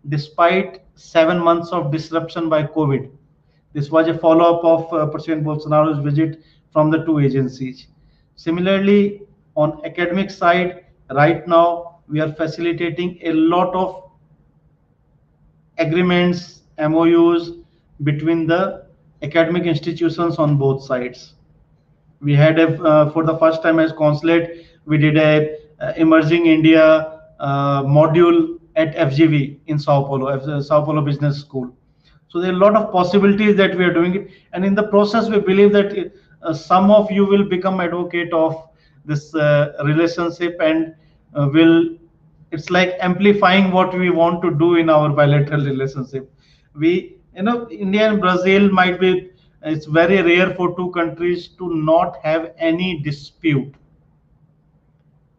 Speaker 3: despite 7 months of disruption by COVID. This was a follow-up of President Bolsonaro's visit from the two agencies. Similarly, on academic side, right now we are facilitating a lot of agreements, MOUs between the academic institutions on both sides. We had for the first time as consulate, we did a emerging India module at FGV in Sao Paulo Business School. So there are a lot of possibilities that we are doing it, and in the process we believe that some of you will become advocate of this relationship, and it's like amplifying what we want to do in our bilateral relationship. India and Brazil might be, it's very rare for two countries to not have any dispute,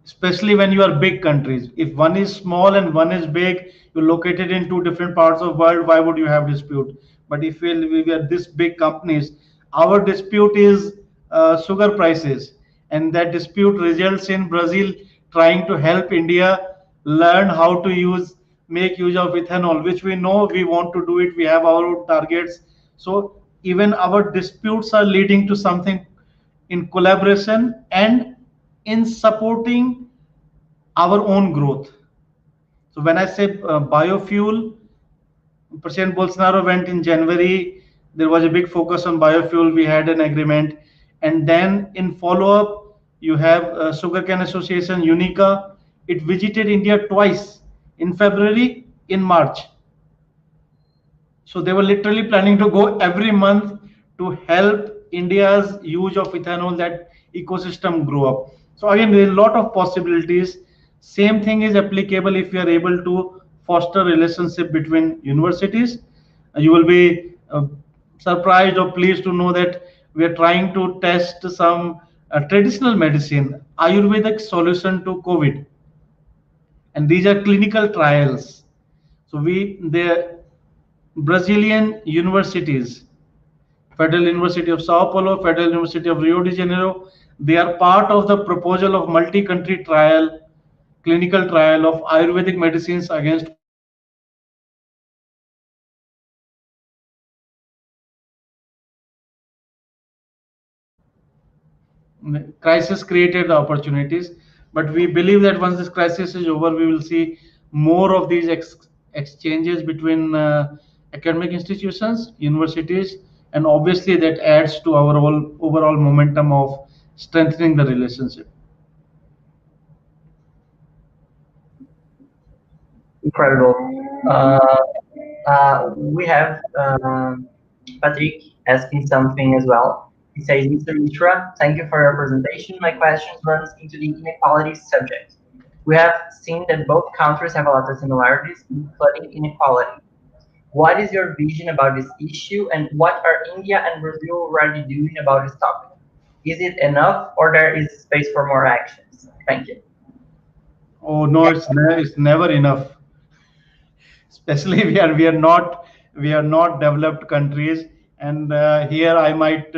Speaker 3: especially when you are big countries. If one is small and one is big, you're located in two different parts of the world, why would you have dispute? But if we are this big companies, our dispute is sugar prices, and that dispute results in Brazil trying to help India learn how to make use of ethanol, which we know we want to do it. We have our own targets. So even our disputes are leading to something in collaboration and in supporting our own growth. So when I say biofuel, President Bolsonaro went in January. There was a big focus on biofuel. We had an agreement. And then in follow-up, you have Sugarcane Association, UNICA. It visited India twice, in February, in March. So they were literally planning to go every month to help India's use of ethanol, that ecosystem grow up. So again, there are a lot of possibilities. Same thing is applicable if we are able to foster relationship between universities. You will be surprised or pleased to know that we are trying to test some traditional medicine, Ayurvedic solution to COVID. And these are clinical trials. So the Brazilian universities, Federal University of Sao Paulo, Federal University of Rio de Janeiro, they are part of the proposal of multi-country trial, clinical trial of Ayurvedic medicines against crisis created the opportunities. But we believe that once this crisis is over, we will see more of these exchanges between academic institutions, universities, and obviously that adds to our overall momentum of strengthening the relationship.
Speaker 1: Incredible. We have Patrick asking something as well. He says, Mr. Mishra, thank you for your presentation. My question runs into the inequalities subject. We have seen that both countries have a lot of similarities, including inequality. What is your vision about this issue, and what are India and Brazil already doing about this topic? Is it enough, or there is space for more actions? Thank you.
Speaker 3: Oh no, it's never enough. Especially we are not developed countries, and here I might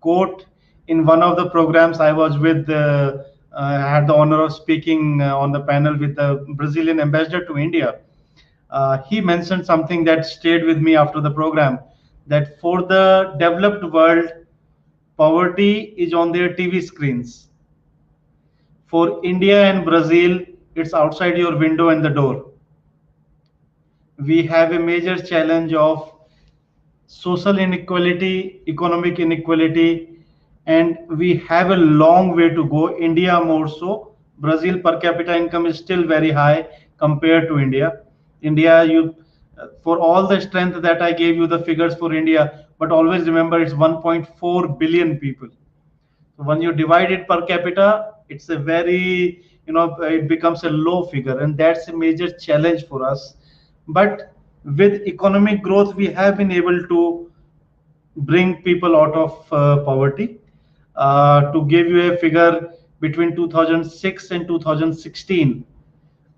Speaker 3: quote in one of the programs I was with. I had the honor of speaking on the panel with the Brazilian ambassador to India. He mentioned something that stayed with me after the program, that for the developed world, poverty is on their TV screens. For India and Brazil, it's outside your window and the door. We have a major challenge of social inequality, economic inequality, and we have a long way to go. India more so. Brazil per capita income is still very high compared to India. India, for all the strength that I gave you the figures for India, but always remember it's 1.4 billion people. So when you divide it per capita, it's a very, it becomes a low figure, and that's a major challenge for us. But with economic growth, we have been able to bring people out of poverty. To give you a figure, between 2006 and 2016,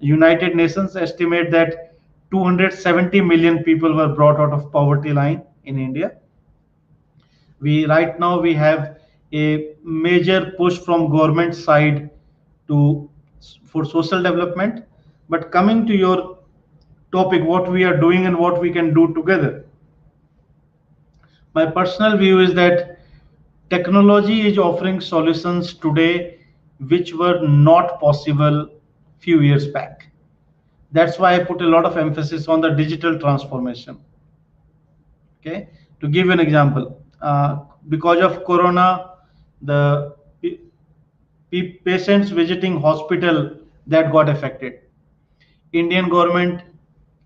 Speaker 3: United Nations estimate that 270 million people were brought out of poverty line in India. Right now we have a major push from government side for social development. But coming to your topic, what we are doing and what we can do together, my personal view is that technology is offering solutions today which were not possible few years back. That's why I put a lot of emphasis on the digital transformation. Okay, to give you an example, because of Corona, the patients visiting hospital that got affected. Indian government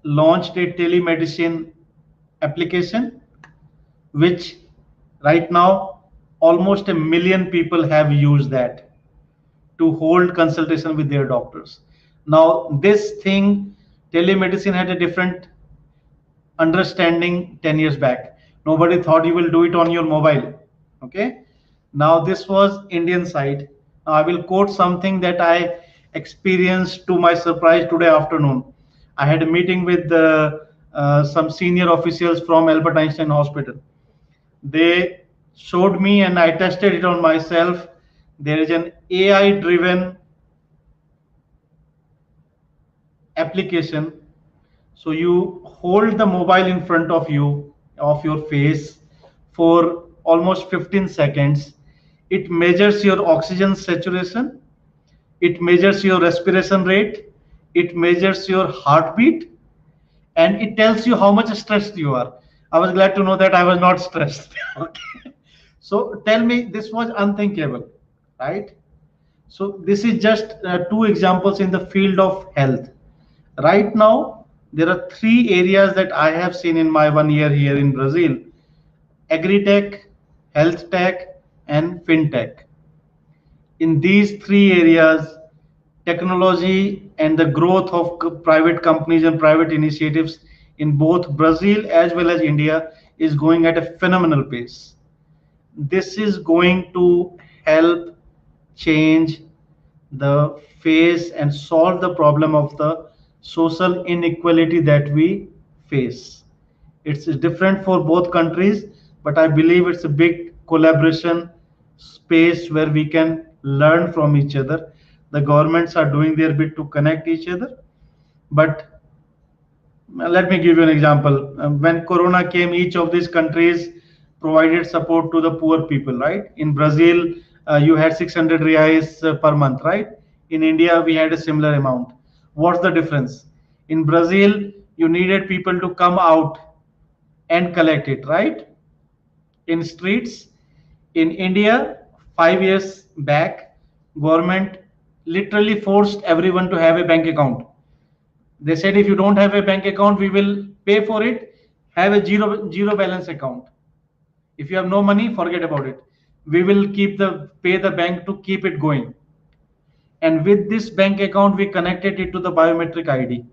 Speaker 3: launched a telemedicine application, which right now almost 1 million people have used that to hold consultation with their doctors. Now this thing, telemedicine, had a different understanding 10 years back. Nobody thought you will do it on your mobile. Okay, now this was Indian side. Now I will quote something that I experienced to my surprise today afternoon. I had a meeting with some senior officials from Albert Einstein Hospital. They showed me, and I tested it on myself. There is an AI driven application. So you hold the mobile in front of you, of your face, for almost 15 seconds. It measures your oxygen saturation, it measures your respiration rate, it measures your heartbeat, and it tells you how much stressed you are. I was glad to know that I was not stressed. Okay. So tell me, this was unthinkable, right? So this is just two examples in the field of health. Right now, there are three areas that I have seen in my 1 year here in Brazil: agri-tech, health tech, and fintech. In these three areas, technology and the growth of private companies and private initiatives in both Brazil as well as India is going at a phenomenal pace. This is going to help change the face and solve the problem of the social inequality that we face. It's different for both countries, but I believe it's a big collaboration space where we can learn from each other. The governments are doing their bit to connect each other, but let me give you an example. When Corona came, each of these countries provided support to the poor people, right? In Brazil, you had 600 reais per month, right? In India, we had a similar amount. What's the difference? In Brazil, you needed people to come out and collect it, right? In streets. In India, 5 years back, government literally forced everyone to have a bank account. They said, if you don't have a bank account, we will pay for it. Have a zero balance account. If you have no money, forget about it. We will pay the bank to keep it going. And with this bank account, we connected it to the biometric ID.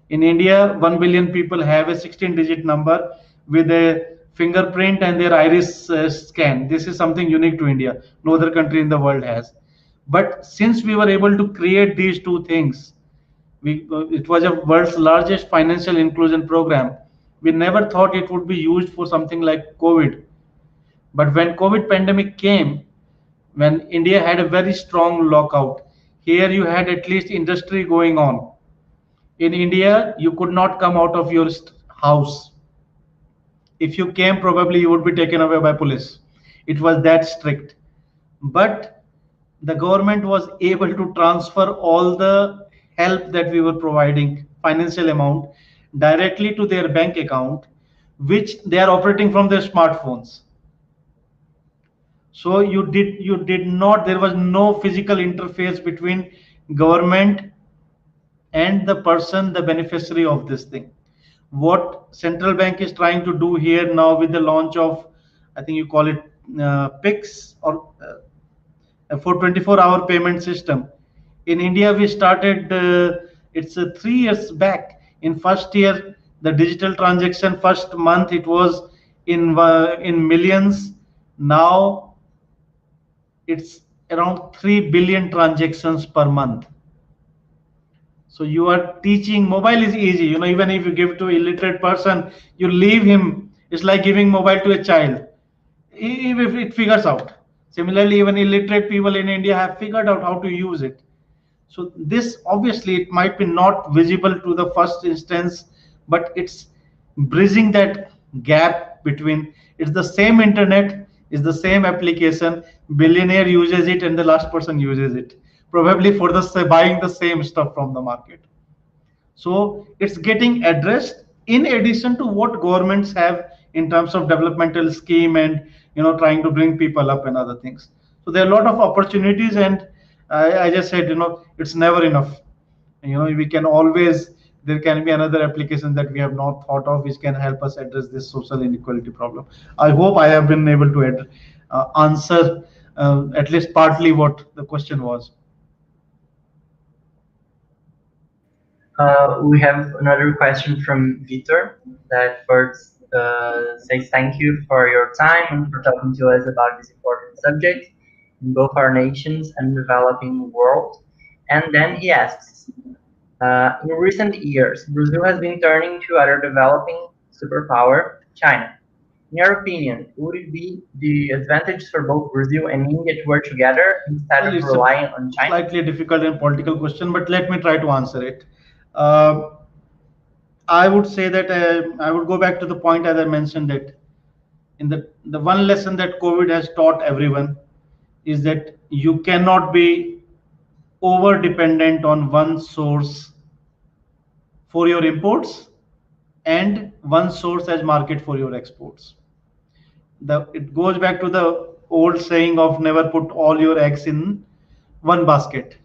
Speaker 3: In India, 1 billion people have a 16-digit number with a fingerprint and their iris scan. This is something unique to India. No other country in the world has. But since we were able to create these two things, it was a world's largest financial inclusion program. We never thought it would be used for something like COVID. But when COVID pandemic came, when India had a very strong lockout, here you had at least industry going on. In India, you could not come out of your house. If you came, probably you would be taken away by police. It was that strict. But the government was able to transfer all the help that we were providing, financial amount, directly to their bank account, which they are operating from their smartphones. So you did not, there was no physical interface between government and the person, the beneficiary of this thing. What central bank is trying to do here now with the launch of, I think you call it PIX, or for 24-hour payment system. In India, we started, it's 3 years back. In first year, the digital transaction, first month, it was in millions. Now, it's around 3 billion transactions per month. So you are teaching, mobile is easy. Even if you give to illiterate person, you leave him, it's like giving mobile to a child. If it figures out. Similarly, even illiterate people in India have figured out how to use it. So this, obviously, it might be not visible to the first instance, but it's bridging that gap between, it's the same internet, it's the same application, billionaire uses it and the last person uses it, probably for buying the same stuff from the market. So it's getting addressed in addition to what governments have in terms of developmental scheme and trying to bring people up and other things. So there are a lot of opportunities, and I just said, it's never enough. We can always, there can be another application that we have not thought of which can help us address this social inequality problem. I hope I have been able to answer at least partly what the question was.
Speaker 1: We have another question from Vitor that first says thank you for your time and for talking to us about this important subject in both our nations and developing world. And then he asks, in recent years, Brazil has been turning to other developing superpower, China. In your opinion, would it be the advantage for both Brazil and India to work together instead of relying on China?
Speaker 3: Slightly difficult and political question, but let me try to answer it. I would say that I would go back to the point as I mentioned that in the one lesson that COVID has taught everyone is that you cannot be over dependent on one source for your imports and one source as market for your exports. It goes back to the old saying of never put all your eggs in one basket.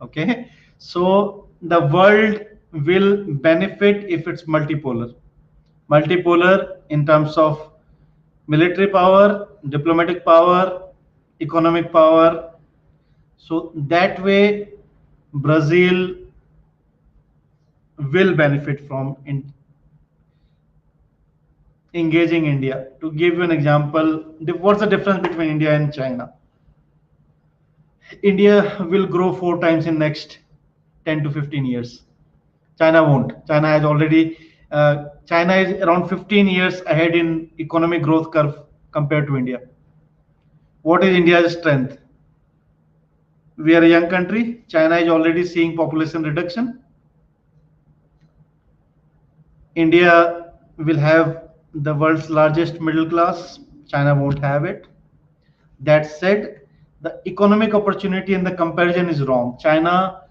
Speaker 3: Okay, so the world will benefit if it's multipolar in terms of military power, diplomatic power, economic power. So that way Brazil will benefit from engaging India. To give you an example, what's the difference between India and China? India will grow 4 times in next 10 to 15 years. China won't. China has already, China is around 15 years ahead in economic growth curve compared to India. What is India's strength? We are a young country. China is already seeing population reduction. India will have the world's largest middle class. China won't have it. That said, the economic opportunity and the comparison is wrong. China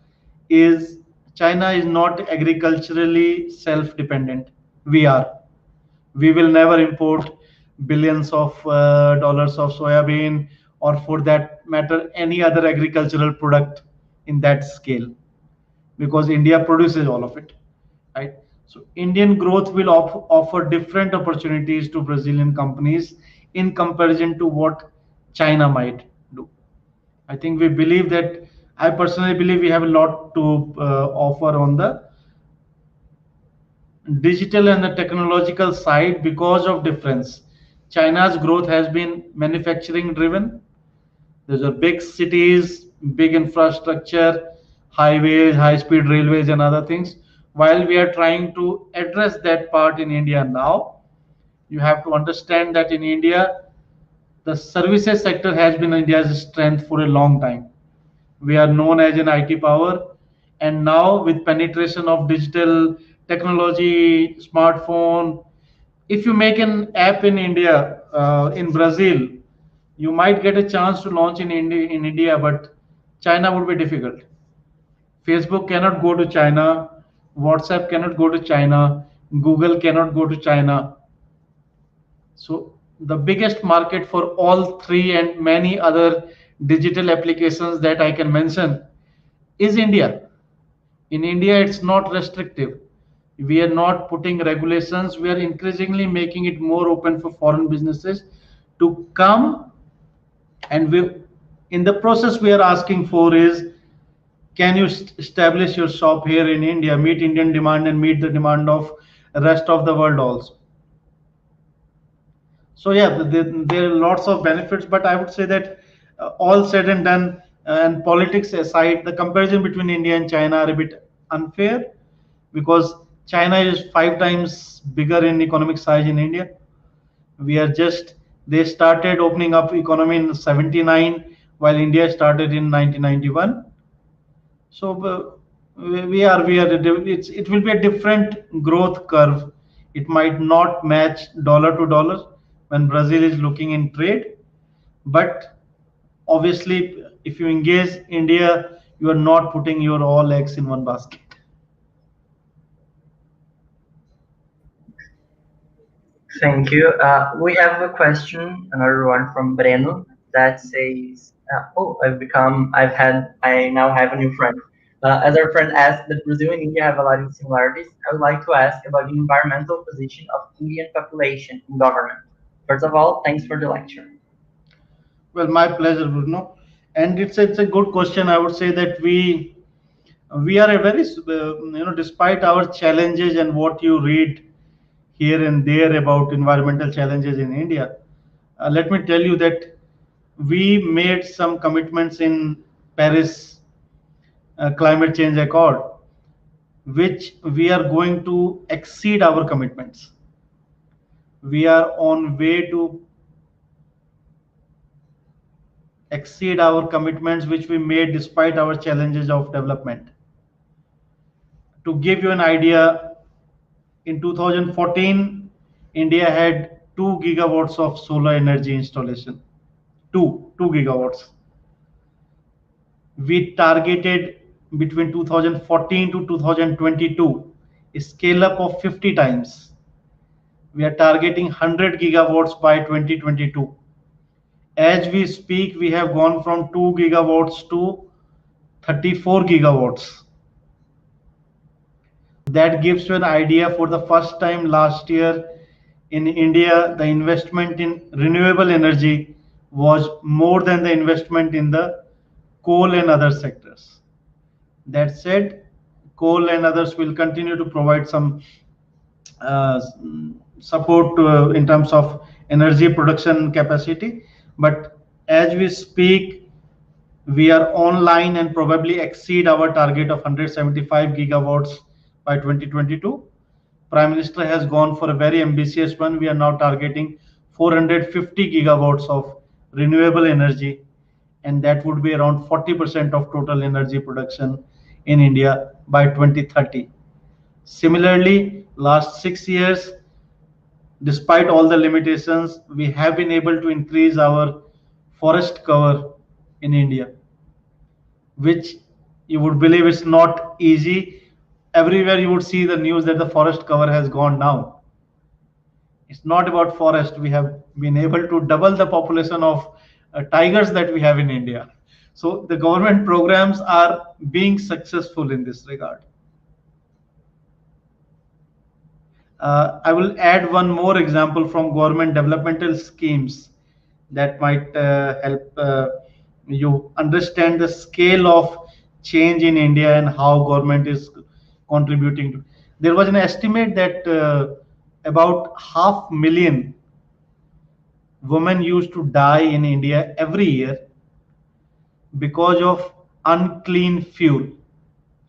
Speaker 3: is not agriculturally self-dependent. We are. We will never import billions of dollars of soybean, or for that matter, any other agricultural product in that scale, because India produces all of it, right? So Indian growth will offer different opportunities to Brazilian companies in comparison to what China might do. I think we believe that, I personally believe we have a lot to offer on the digital and the technological side because of difference. China's growth has been manufacturing driven. There's a big cities, big infrastructure, highways, high-speed railways and other things. While we are trying to address that part in India now, you have to understand that in India, the services sector has been India's strength for a long time. We are known as an IT power, and now with penetration of digital technology, smartphone, if you make an app in India, in Brazil, you might get a chance to launch in India, but China would be difficult. Facebook cannot go to China, WhatsApp cannot go to China, Google cannot go to China. So the biggest market for all three and many other digital applications that I can mention is India. In India, it's not restrictive. We are not putting regulations. We are increasingly making it more open for foreign businesses to come, and in the process we are asking for is, can you establish your shop here in India, meet Indian demand and meet the demand of rest of the world also. So yeah, there are lots of benefits, but I would say that all said and done, and politics aside, the comparison between India and China are a bit unfair, because China is 5 times bigger in economic size in India. We are just, they started opening up economy in 79, while India started in 1991. So it will be a different growth curve. It might not match dollar to dollar when Brazil is looking in trade, but obviously if you engage India, you are not putting your all eggs in one basket.
Speaker 1: Thank you. We have a question, another one from Breno, that says, I now have a new friend. As our friend asked that Brazil and India have a lot of similarities, I would like to ask about the environmental position of Indian population in government. First of all, thanks for the lecture.
Speaker 3: Well, my pleasure, Bruno. And it's a good question. I would say that we are a very despite our challenges and what you read here and there about environmental challenges in India, let me tell you that we made some commitments in Paris climate change accord, which we are going to exceed our commitments. We are on way to exceed our commitments which we made despite our challenges of development. To give you an idea, in 2014, India had 2 gigawatts of solar energy installation. 2 gigawatts. We targeted between 2014 to 2022 a scale up of 50 times. We are targeting 100 gigawatts by 2022. As we speak, we have gone from 2 gigawatts to 34 gigawatts. That gives you an idea. For the first time last year in India, the investment in renewable energy was more than the investment in the coal and other sectors. That said, coal and others will continue to provide some support in terms of energy production capacity. But as we speak, we are online and probably exceed our target of 175 gigawatts by 2022. Prime Minister has gone for a very ambitious one. We are now targeting 450 gigawatts of renewable energy, and that would be around 40% of total energy production in India by 2030. Similarly, last 6 years, despite all the limitations, we have been able to increase our forest cover in India, which you would believe is not easy. Everywhere you would see the news that the forest cover has gone down. It's not about forest. We have been able to double the population of tigers that we have in India. So the government programs are being successful in this regard. I will add one more example from government developmental schemes that might help you understand the scale of change in India and how government is contributing to. There was an estimate that about 500,000 women used to die in India every year because of unclean fuel.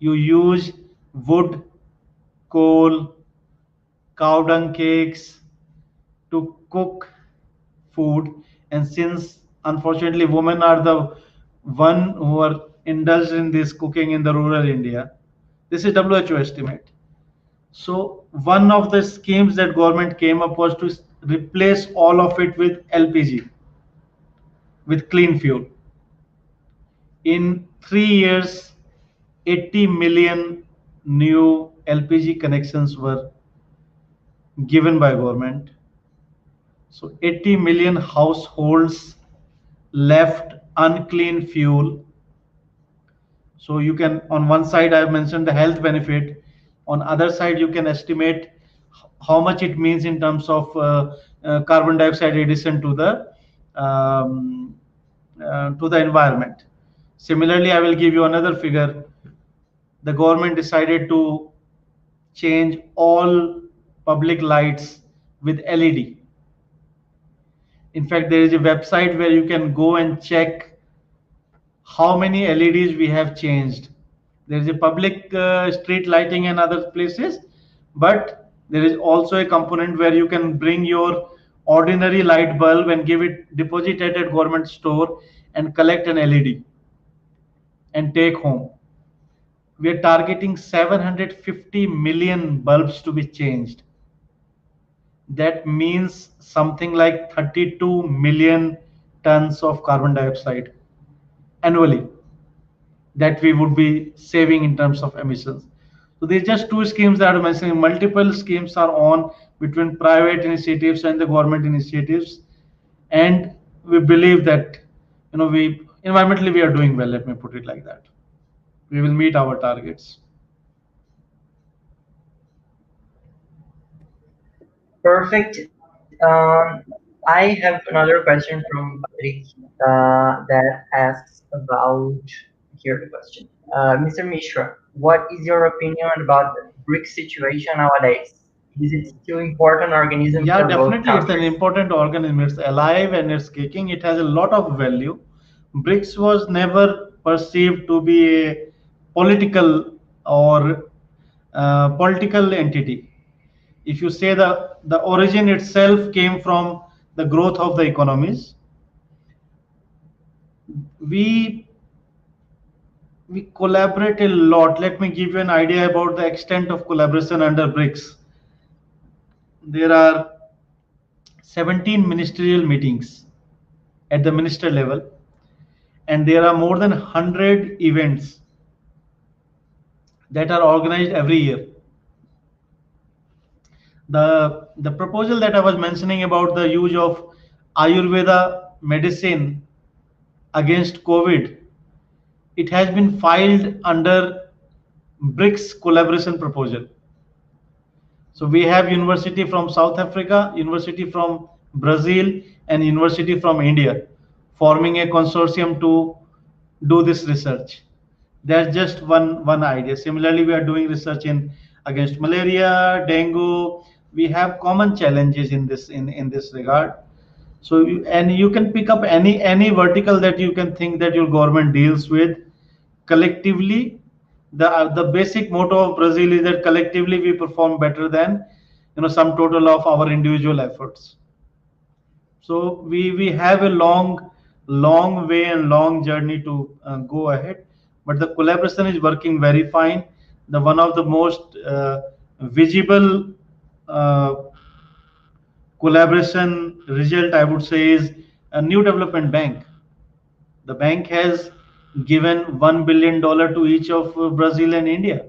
Speaker 3: You use wood, coal, cow dung cakes to cook food, and since unfortunately women are the one who are indulged in this cooking in the rural India, this is WHO estimate. So one of the schemes that government came up was to replace all of it with LPG, with clean fuel. In 3 years, 80 million new LPG connections were given by government. So 80 million households left unclean fuel. So you can, on one side, I've mentioned the health benefit. On other side, you can estimate how much it means in terms of carbon dioxide addition to the environment. Similarly, I will give you another figure. The government decided to change all public lights with LED. In fact, there is a website where you can go and check how many LEDs we have changed. There is a public street lighting and other places, but there is also a component where you can bring your ordinary light bulb and give it deposit at a government store and collect an LED and take home. We are targeting 750 million bulbs to be changed. That means something like 32 million tons of carbon dioxide annually that we would be saving in terms of emissions. So there's just two schemes that I'm mentioning. Multiple schemes are on between private initiatives and the government initiatives, and we believe that we environmentally we are doing well. Let me put it like that. We will meet our targets.
Speaker 1: Perfect. I have another question from Patrick that asks about, here the question. Mr. Mishra, what is your opinion about the BRICS situation nowadays? Is it still important organism?
Speaker 3: Yeah, definitely. It's an important organism. It's alive and it's kicking. It has a lot of value. BRICS was never perceived to be a political or political entity. If you say the origin itself came from the growth of the economies, we collaborate a lot. Let me give you an idea about the extent of collaboration under BRICS. There are 17 ministerial meetings at the minister level, and there are more than 100 events that are organized every year. The proposal that I was mentioning about the use of Ayurveda medicine against COVID, it has been filed under BRICS collaboration proposal. So we have university from South Africa, university from Brazil, and university from India forming a consortium to do this research. That's just one idea. Similarly, we are doing research against malaria, dengue. We have common challenges in this regard. So you can pick up any vertical that you can think that your government deals with. Collectively, the basic motto of Brazil is that collectively we perform better than sum total of our individual efforts. So we have a long way and long journey to go ahead, but the collaboration is working very fine. The one of the most visible collaboration result, I would say, is a new development bank. The bank has given $1 billion to each of Brazil and India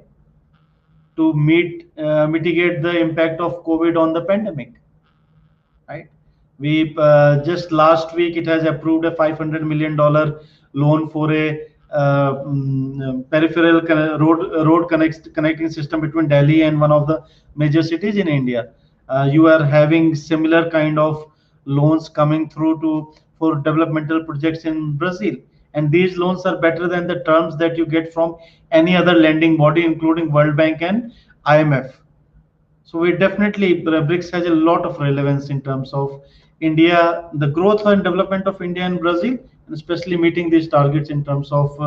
Speaker 3: to mitigate the impact of COVID on the pandemic. Right? We just last week it has approved a $500 million loan for a peripheral road connecting system between Delhi and one of the major cities in India. You are having similar kind of loans coming through for developmental projects in Brazil, and these loans are better than the terms that you get from any other lending body, including World Bank and IMF. So we definitely, BRICS has a lot of relevance in terms of India, the growth and development of India and Brazil, and especially meeting these targets in terms of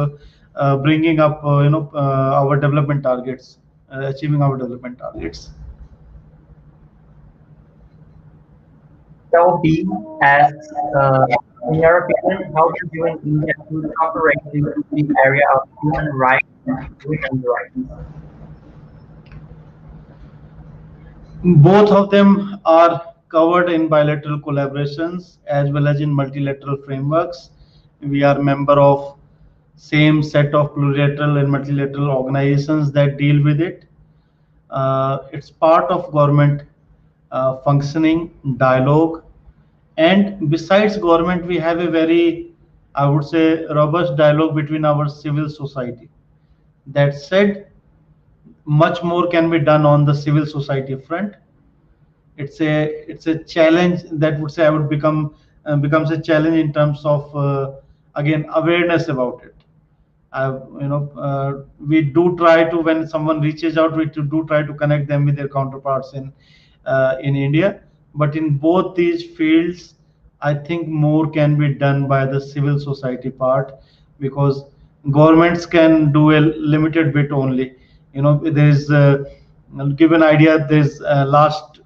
Speaker 3: bringing up our development targets, achieving our development targets.
Speaker 1: So B asks, in your opinion, how does you and India cooperate in the area of human rights and women's rights?
Speaker 3: Both of them are covered in bilateral collaborations as well as in multilateral frameworks. We are member of same set of plurilateral and multilateral organizations that deal with it. It's part of government functioning, dialogue, And besides government, we have a very, I would say, robust dialogue between our civil society. That said, much more can be done on the civil society front. It's a challenge that would say I would becomes a challenge in terms of again awareness about it. We do try to, when someone reaches out, we do try to connect them with their counterparts in India. But in both these fields, I think more can be done by the civil society part, because governments can do a limited bit only. There's I'll give an idea. There's last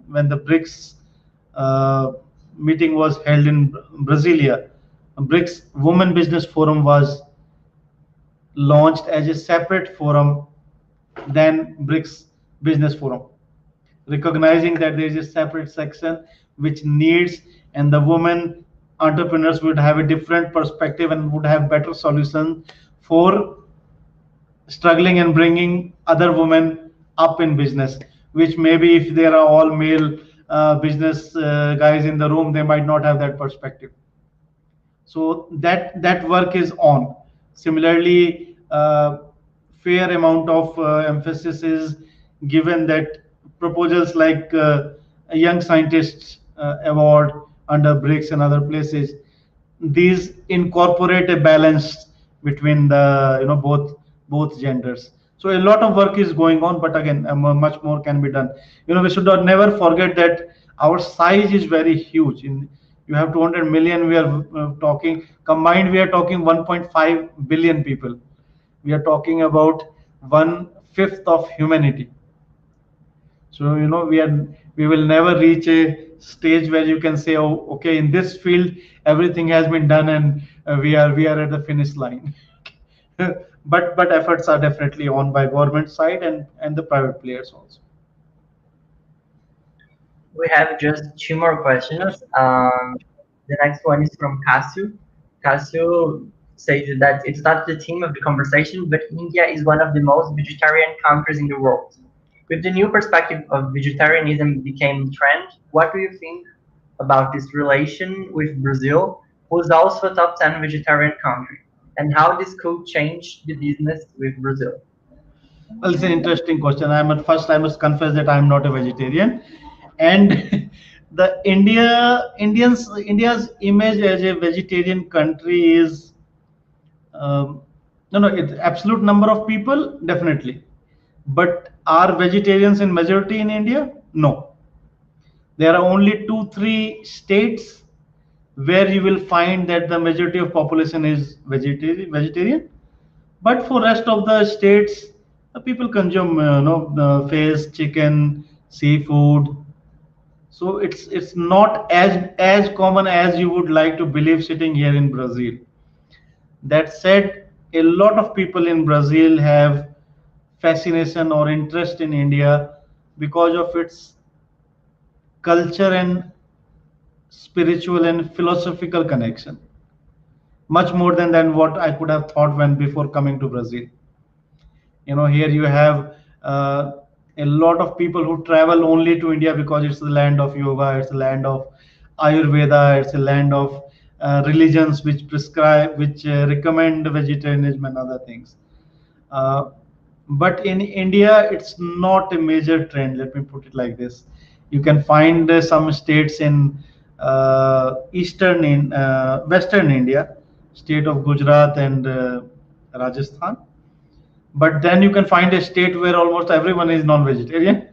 Speaker 3: when the BRICS meeting was held in Brasilia, BRICS Women Business Forum was launched as a separate forum than BRICS Business Forum, recognizing that there is a separate section which needs, and the women entrepreneurs would have a different perspective and would have better solutions for struggling and bringing other women up in business, which maybe if there are all male business guys in the room, they might not have that perspective. So that work is on. Similarly, fair amount of emphasis is given that proposals like a Young Scientist Award under BRICS and other places, these incorporate a balance between the both genders. So a lot of work is going on, but again, much more can be done. We should not never forget that our size is very huge. You have 200 million. We are talking combined. We are talking 1.5 billion people. We are talking about 1/5 of humanity. So we will never reach a stage where you can say, oh, okay, in this field everything has been done and we are at the finish line. but efforts are definitely on by government side and the private players also.
Speaker 1: We have just 2 more questions. The next one is from Cássio. Cássio says that it's not the theme of the conversation, but India is one of the most vegetarian countries in the world. With the new perspective of vegetarianism became trend, what do you think about this relation with Brazil, who's also a top 10 vegetarian country, and how this could change the business with Brazil?
Speaker 3: Well, it's an interesting question. I must confess that I'm not a vegetarian, and the India's image as a vegetarian country is no, it's absolute number of people definitely, but are vegetarians in majority in India? No. There are only 2-3 states where you will find that the majority of population is vegetarian. But for rest of the states, people consume fish, chicken, seafood. So it's not as common as you would like to believe sitting here in Brazil. That said, a lot of people in Brazil have fascination or interest in India because of its culture and spiritual and philosophical connection, much more than what I could have thought when before coming to Brazil. Here you have a lot of people who travel only to India because it's the land of yoga, it's the land of Ayurveda, it's a land of religions which recommend vegetarianism and other things. But in India, it's not a major trend. Let me put it like this: you can find some states in western India, state of Gujarat and Rajasthan. But then you can find a state where almost everyone is non-vegetarian.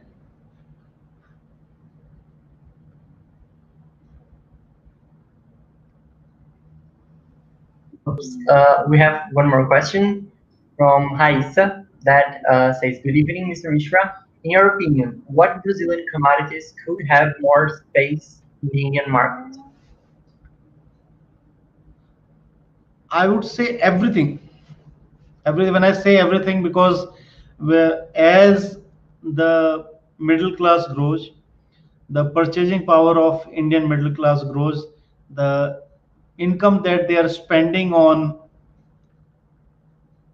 Speaker 1: We have one more question from Raissa that says, good evening, Mr. Mishra. In your opinion, what Brazilian commodities could have more space in the Indian market?
Speaker 3: I would say everything. When I say everything, because as the middle class grows, the purchasing power of Indian middle class grows, the income that they are spending on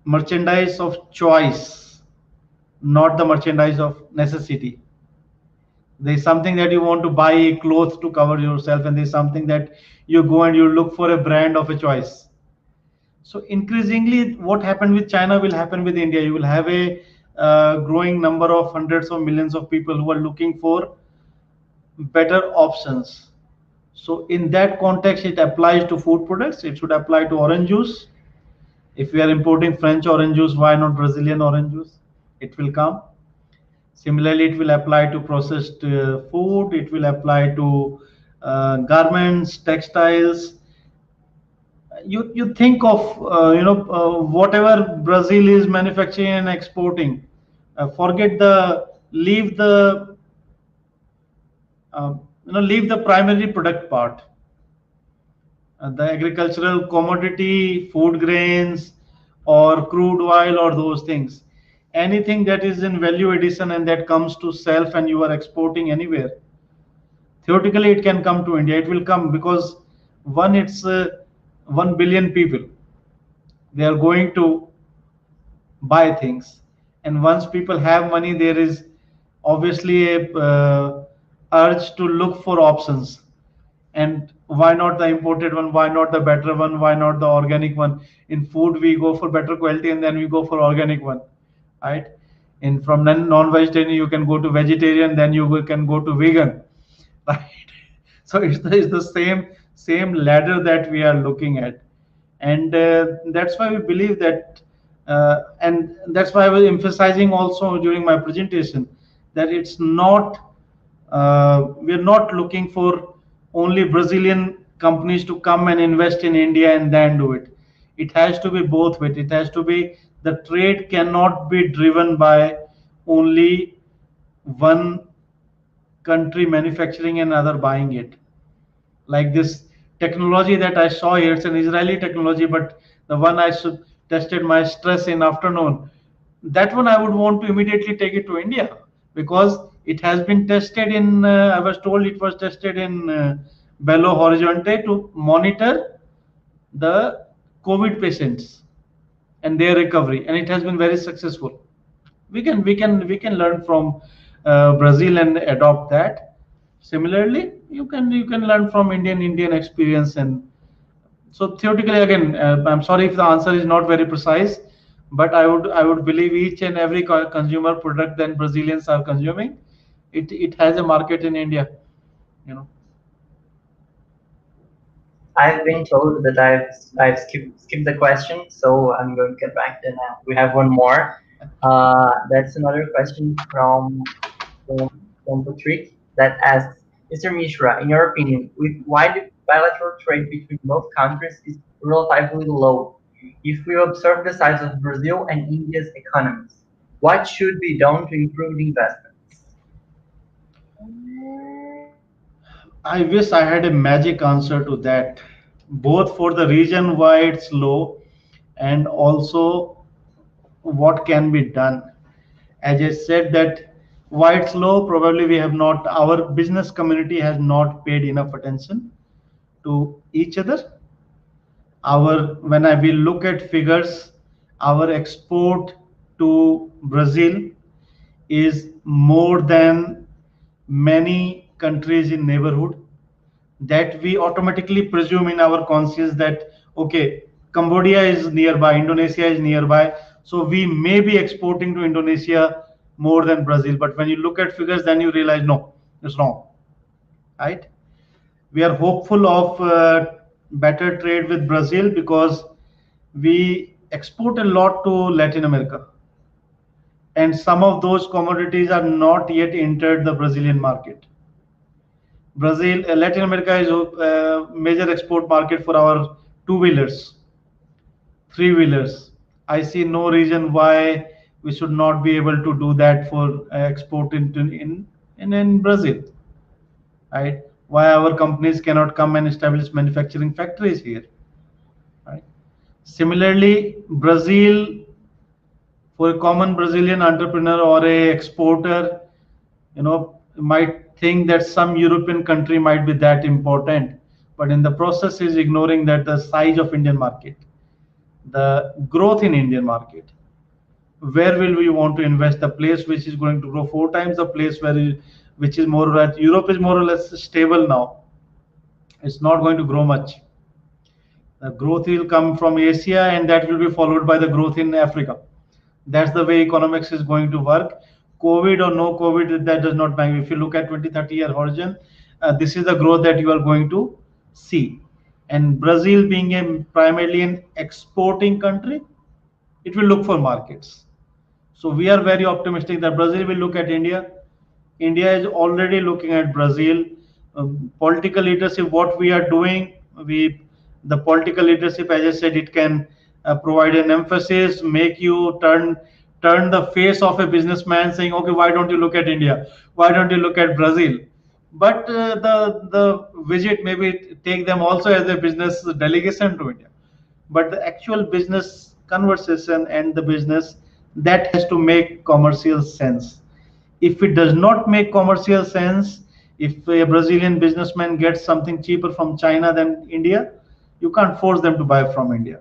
Speaker 3: merchandise of choice, not the merchandise of necessity, There's something that you want to buy clothes to cover yourself, and there's something that you go and you look for a brand of a choice. So increasingly, what happened with China will happen with India. You will have a growing number of hundreds of millions of people who are looking for better options. So in that context, it applies to food products. It should apply to orange juice. If we are importing French orange juice, why not Brazilian orange juice? It will come. Similarly, it will apply to processed food. It will apply to garments, textiles. You think of whatever Brazil is manufacturing and exporting. Forget the leave the leave the primary product part. The agricultural commodity, food grains, or crude oil, or those things. Anything that is in value addition and that comes to self and you are exporting anywhere, theoretically it can come to India. It will come because one, it's 1 billion people. They are going to buy things, and once people have money, there is obviously a urge to look for options. And why not the imported one? Why not the better one? Why not the organic one? In food, we go for better quality and then we go for organic one, right? And from non-vegetarian, you can go to vegetarian, then you can go to vegan, right? So it's the same ladder that we are looking at, and that's why we believe that, and that's why I was emphasizing also during my presentation that it's not we're not looking for only Brazilian companies to come and invest in India and then do it. It has to be both ways. It has to be, the trade cannot be driven by only one country manufacturing and other buying it. Like this technology that I saw here, it's an Israeli technology, but the one I tested my stress in afternoon, that one I would want to immediately take it to India, because it has been tested in, I was told it was tested in Belo Horizonte to monitor the COVID patients and their recovery, and it has been very successful. We can learn from Brazil and adopt that. Similarly, you can learn from Indian experience. And so theoretically, again, I'm sorry if the answer is not very precise, but I would believe each and every consumer product that Brazilians are consuming, it has a market in India.
Speaker 1: I've been told that I've skipped the question, so I'm going to get back to now. We have one more. That's another question from Patrick that asks, Mr. Mishra, in your opinion, why the bilateral trade between both countries is relatively low? If we observe the size of Brazil and India's economies, what should be done to improve the investments?
Speaker 3: I wish I had a magic answer to that, both for the reason why it's low and also what can be done. As I said, that why it's low, probably we have not, our business community has not paid enough attention to each other. When we look at figures, our export to Brazil is more than many countries in neighborhood, that we automatically presume in our conscience that, okay, Cambodia is nearby, Indonesia is nearby, so we may be exporting to Indonesia more than Brazil. But when you look at figures, then you realize, no, it's wrong, right? We are hopeful of better trade with Brazil because we export a lot to Latin America, and some of those commodities are not yet entered the Brazilian market. Latin America is a major export market for our two-wheelers, three-wheelers. I see no reason why we should not be able to do that for export in Brazil, right? Why our companies cannot come and establish manufacturing factories here, right? Similarly, Brazil, for a common Brazilian entrepreneur or a exporter, might think that some European country might be that important, but in the process is ignoring that the size of Indian market, the growth in Indian market. Where will we want to invest? The place which is going to grow 4 times the place where which is more or less, Europe is more or less stable now. It's not going to grow much. The growth will come from Asia, and that will be followed by the growth in Africa. That's the way economics is going to work. COVID or no COVID, that does not matter. If you look at 20-30-year horizon, this is the growth that you are going to see. And Brazil being primarily an exporting country, it will look for markets. So we are very optimistic that Brazil will look at India. India is already looking at Brazil. Political leadership, what we are doing, the political leadership, as I said, it can provide an emphasis, make you turn the face of a businessman, saying, okay, why don't you look at India? Why don't you look at Brazil? But the visit maybe take them also as a business delegation to India. But the actual business conversation and the business, that has to make commercial sense. If it does not make commercial sense, if a Brazilian businessman gets something cheaper from China than India, you can't force them to buy from India.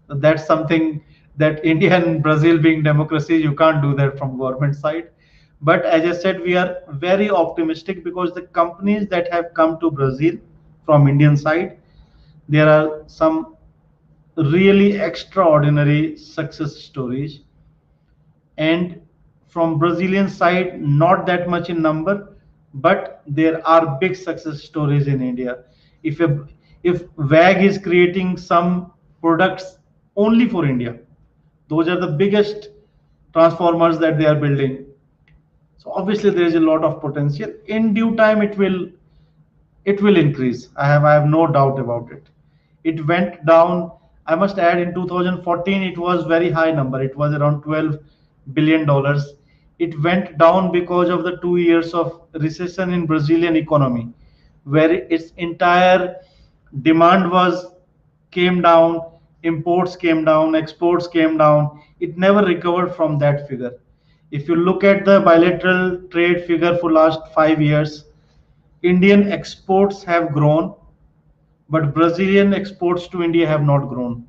Speaker 3: That's something that India and Brazil being democracies, you can't do that from government side. But as I said, we are very optimistic because the companies that have come to Brazil from Indian side, there are some really extraordinary success stories. And from Brazilian side, not that much in number, but there are big success stories in India. If WAG is creating some products only for India, those are the biggest transformers that they are building. So obviously there is a lot of potential. In due time, it will increase. I have no doubt about it. It went down. I must add, in 2014, it was very high number. It was around $12 billion. It went down because of the 2 years of recession in Brazilian economy, where its entire demand came down, imports came down, exports came down. It never recovered from that figure. If you look at the bilateral trade figure for last 5 years, Indian exports have grown, but Brazilian exports to India have not grown.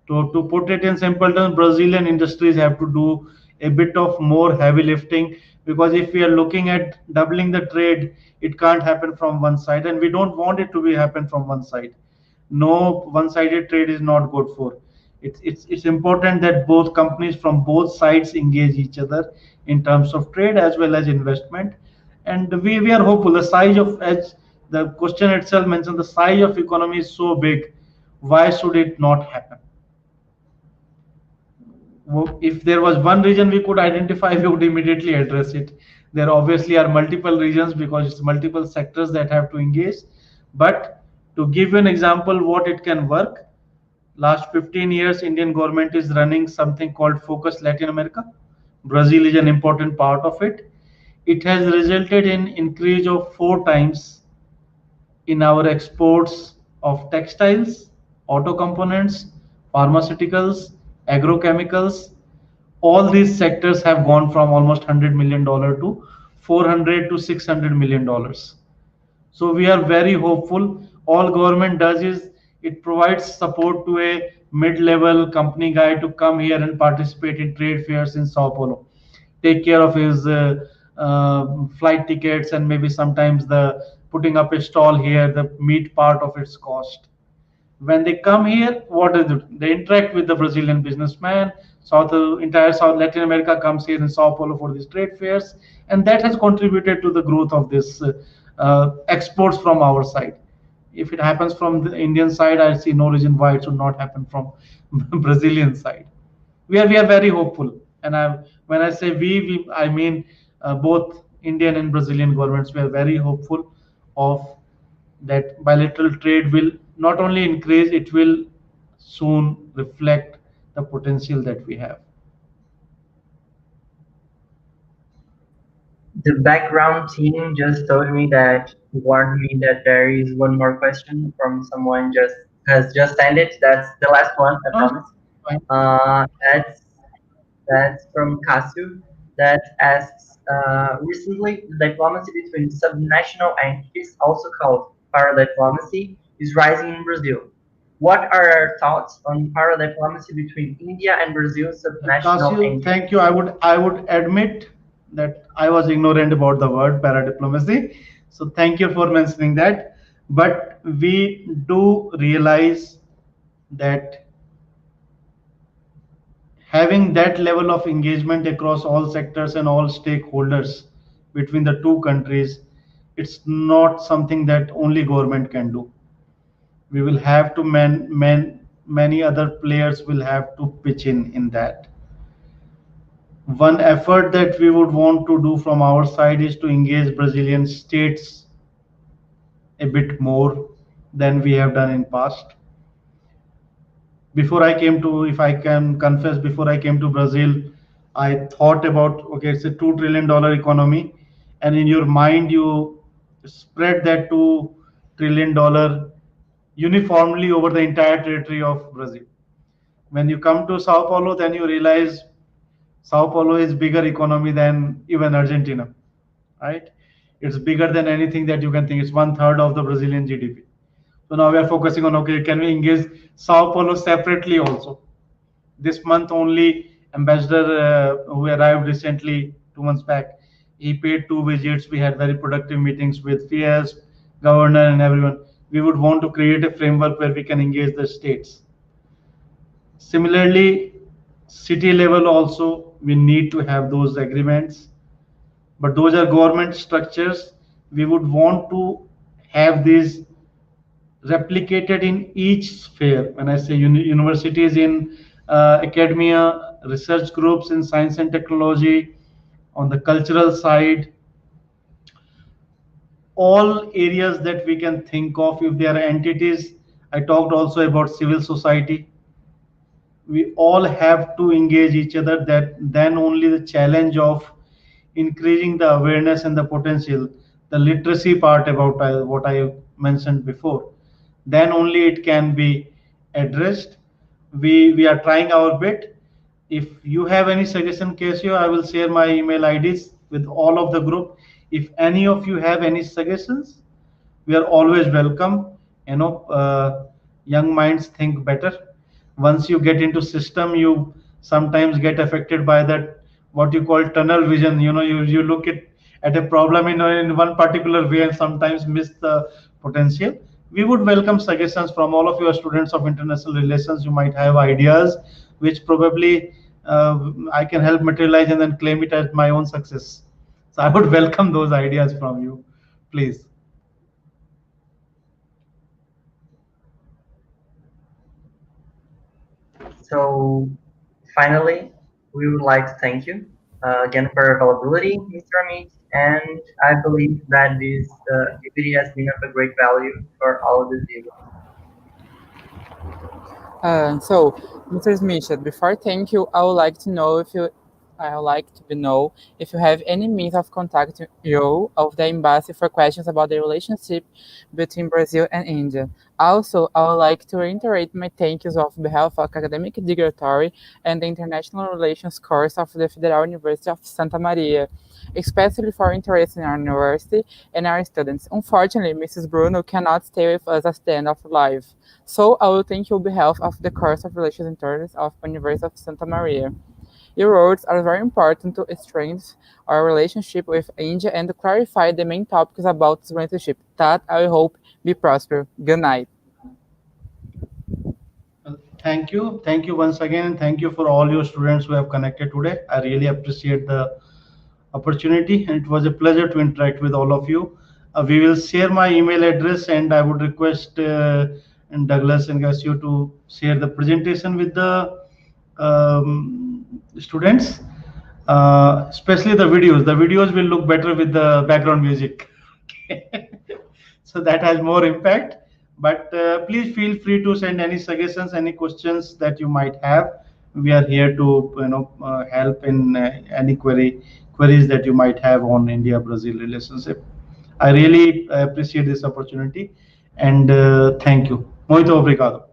Speaker 3: To put it in simple terms, Brazilian industries have to do a bit of more heavy lifting, because if we are looking at doubling the trade, it can't happen from one side, and we don't want it to be happen from one side. No, one-sided trade is not good for. It's important that both companies from both sides engage each other in terms of trade as well as investment. And we are hopeful. The size of, as the question itself mentioned, the size of economy is so big. Why should it not happen? If there was one region we could identify, we would immediately address it. There obviously are multiple regions because it's multiple sectors that have to engage. But to give you an example, what it can work, last 15 years, Indian government is running something called Focus Latin America. Brazil is an important part of it. It has resulted in increase of 4 times in our exports of textiles, auto components, pharmaceuticals, agrochemicals. All these sectors have gone from almost $100 million to $400 to $600 million. So we are very hopeful. All government does is it provides support to a mid-level company guy to come here and participate in trade fairs in Sao Paulo, take care of his flight tickets, and maybe sometimes the putting up a stall here, the meat part of its cost. When they come here, what is it? They interact with the Brazilian businessman. Entire South Latin America comes here in Sao Paulo for these trade fairs, and that has contributed to the growth of this exports from our side. If it happens from the Indian side, I see no reason why it should not happen from Brazilian side. We are very hopeful, and when I say we I mean both Indian and Brazilian governments. We are very hopeful of that bilateral trade will not only increase, it will soon reflect the potential that we have.
Speaker 1: The background team just told me that, warned me that there is one more question from someone has just sent it. That's the last one, I promise. That's from Kasu, that asks, recently the diplomacy between subnational entities, also called para-diplomacy, is rising in Brazil. What are our thoughts on para-diplomacy between India and Brazil subnational entities?
Speaker 3: Thank you. I would admit that I was ignorant about the word para-diplomacy. So thank you for mentioning that. But we do realize that having that level of engagement across all sectors and all stakeholders between the two countries, it's not something that only government can do. We will have to many other players will have to pitch in that. One effort that we would want to do from our side is to engage Brazilian states a bit more than we have done in past. Before I came to, if I can confess, before I came to Brazil, I thought about, okay, it's a $2 trillion economy, and in your mind you spread that $2 trillion uniformly over the entire territory of Brazil. When you come to Sao Paulo, then you realize Sao Paulo is bigger economy than even Argentina, right? It's bigger than anything that you can think. It's 1/3 of the Brazilian GDP. So now we are focusing on, okay, can we engage Sao Paulo separately also? This month only, ambassador who arrived recently 2 months back, he paid 2 visits. We had very productive meetings with FIES, governor, and everyone. We would want to create a framework where we can engage the states. Similarly, city level also, we need to have those agreements, but those are government structures. We would want to have these replicated in each sphere. When I say universities, in academia, research groups in science and technology, on the cultural side, all areas that we can think of. If there are entities, I talked also about civil society. We all have to engage each other. That then only the challenge of increasing the awareness and the potential, the literacy part about what I mentioned before, then only it can be addressed. We are trying our bit. If you have any suggestion, Casio, I will share my email IDs with all of the group. If any of you have any suggestions, we are always welcome. Young minds think better. Once you get into system, you sometimes get affected by that, what you call tunnel vision. You look at a problem in one particular way and sometimes miss the potential. We would welcome suggestions from all of your students of international relations. You might have ideas which probably I can help materialize and then claim it as my own success. So I would welcome those ideas from you, please.
Speaker 1: So finally, we would like to thank you again for your availability, Mr. Amit, and I believe that this activity has been of a great value for all of the viewers.
Speaker 4: So, Mr. Mishra, before thank you, I would like to know if you have any means of contacting you of the embassy for questions about the relationship between Brazil and India. Also, I would like to reiterate my thank yous on behalf of Academic Dignitary and the International Relations course of the Federal University of Santa Maria, especially for interest in our university and our students. Unfortunately, Mrs. Bruno cannot stay with us at the end of life. So I will thank you on behalf of the course of Relations Internationals of University of Santa Maria. Your words are very important to strengthen our relationship with India and to clarify the main topics about this relationship. That I hope be prosper. Good night.
Speaker 3: Thank you once again, and thank you for all your students who have connected today. I really appreciate the opportunity, and it was a pleasure to interact with all of you. We will share my email address, and I would request Douglas and Casio to share the presentation with the students, especially the videos. The videos will look better with the background music. So that has more impact. But please feel free to send any suggestions, any questions that you might have. We are here to help in any queries that you might have on India-Brazil relationship. I really appreciate this opportunity, and thank you. Muito obrigado.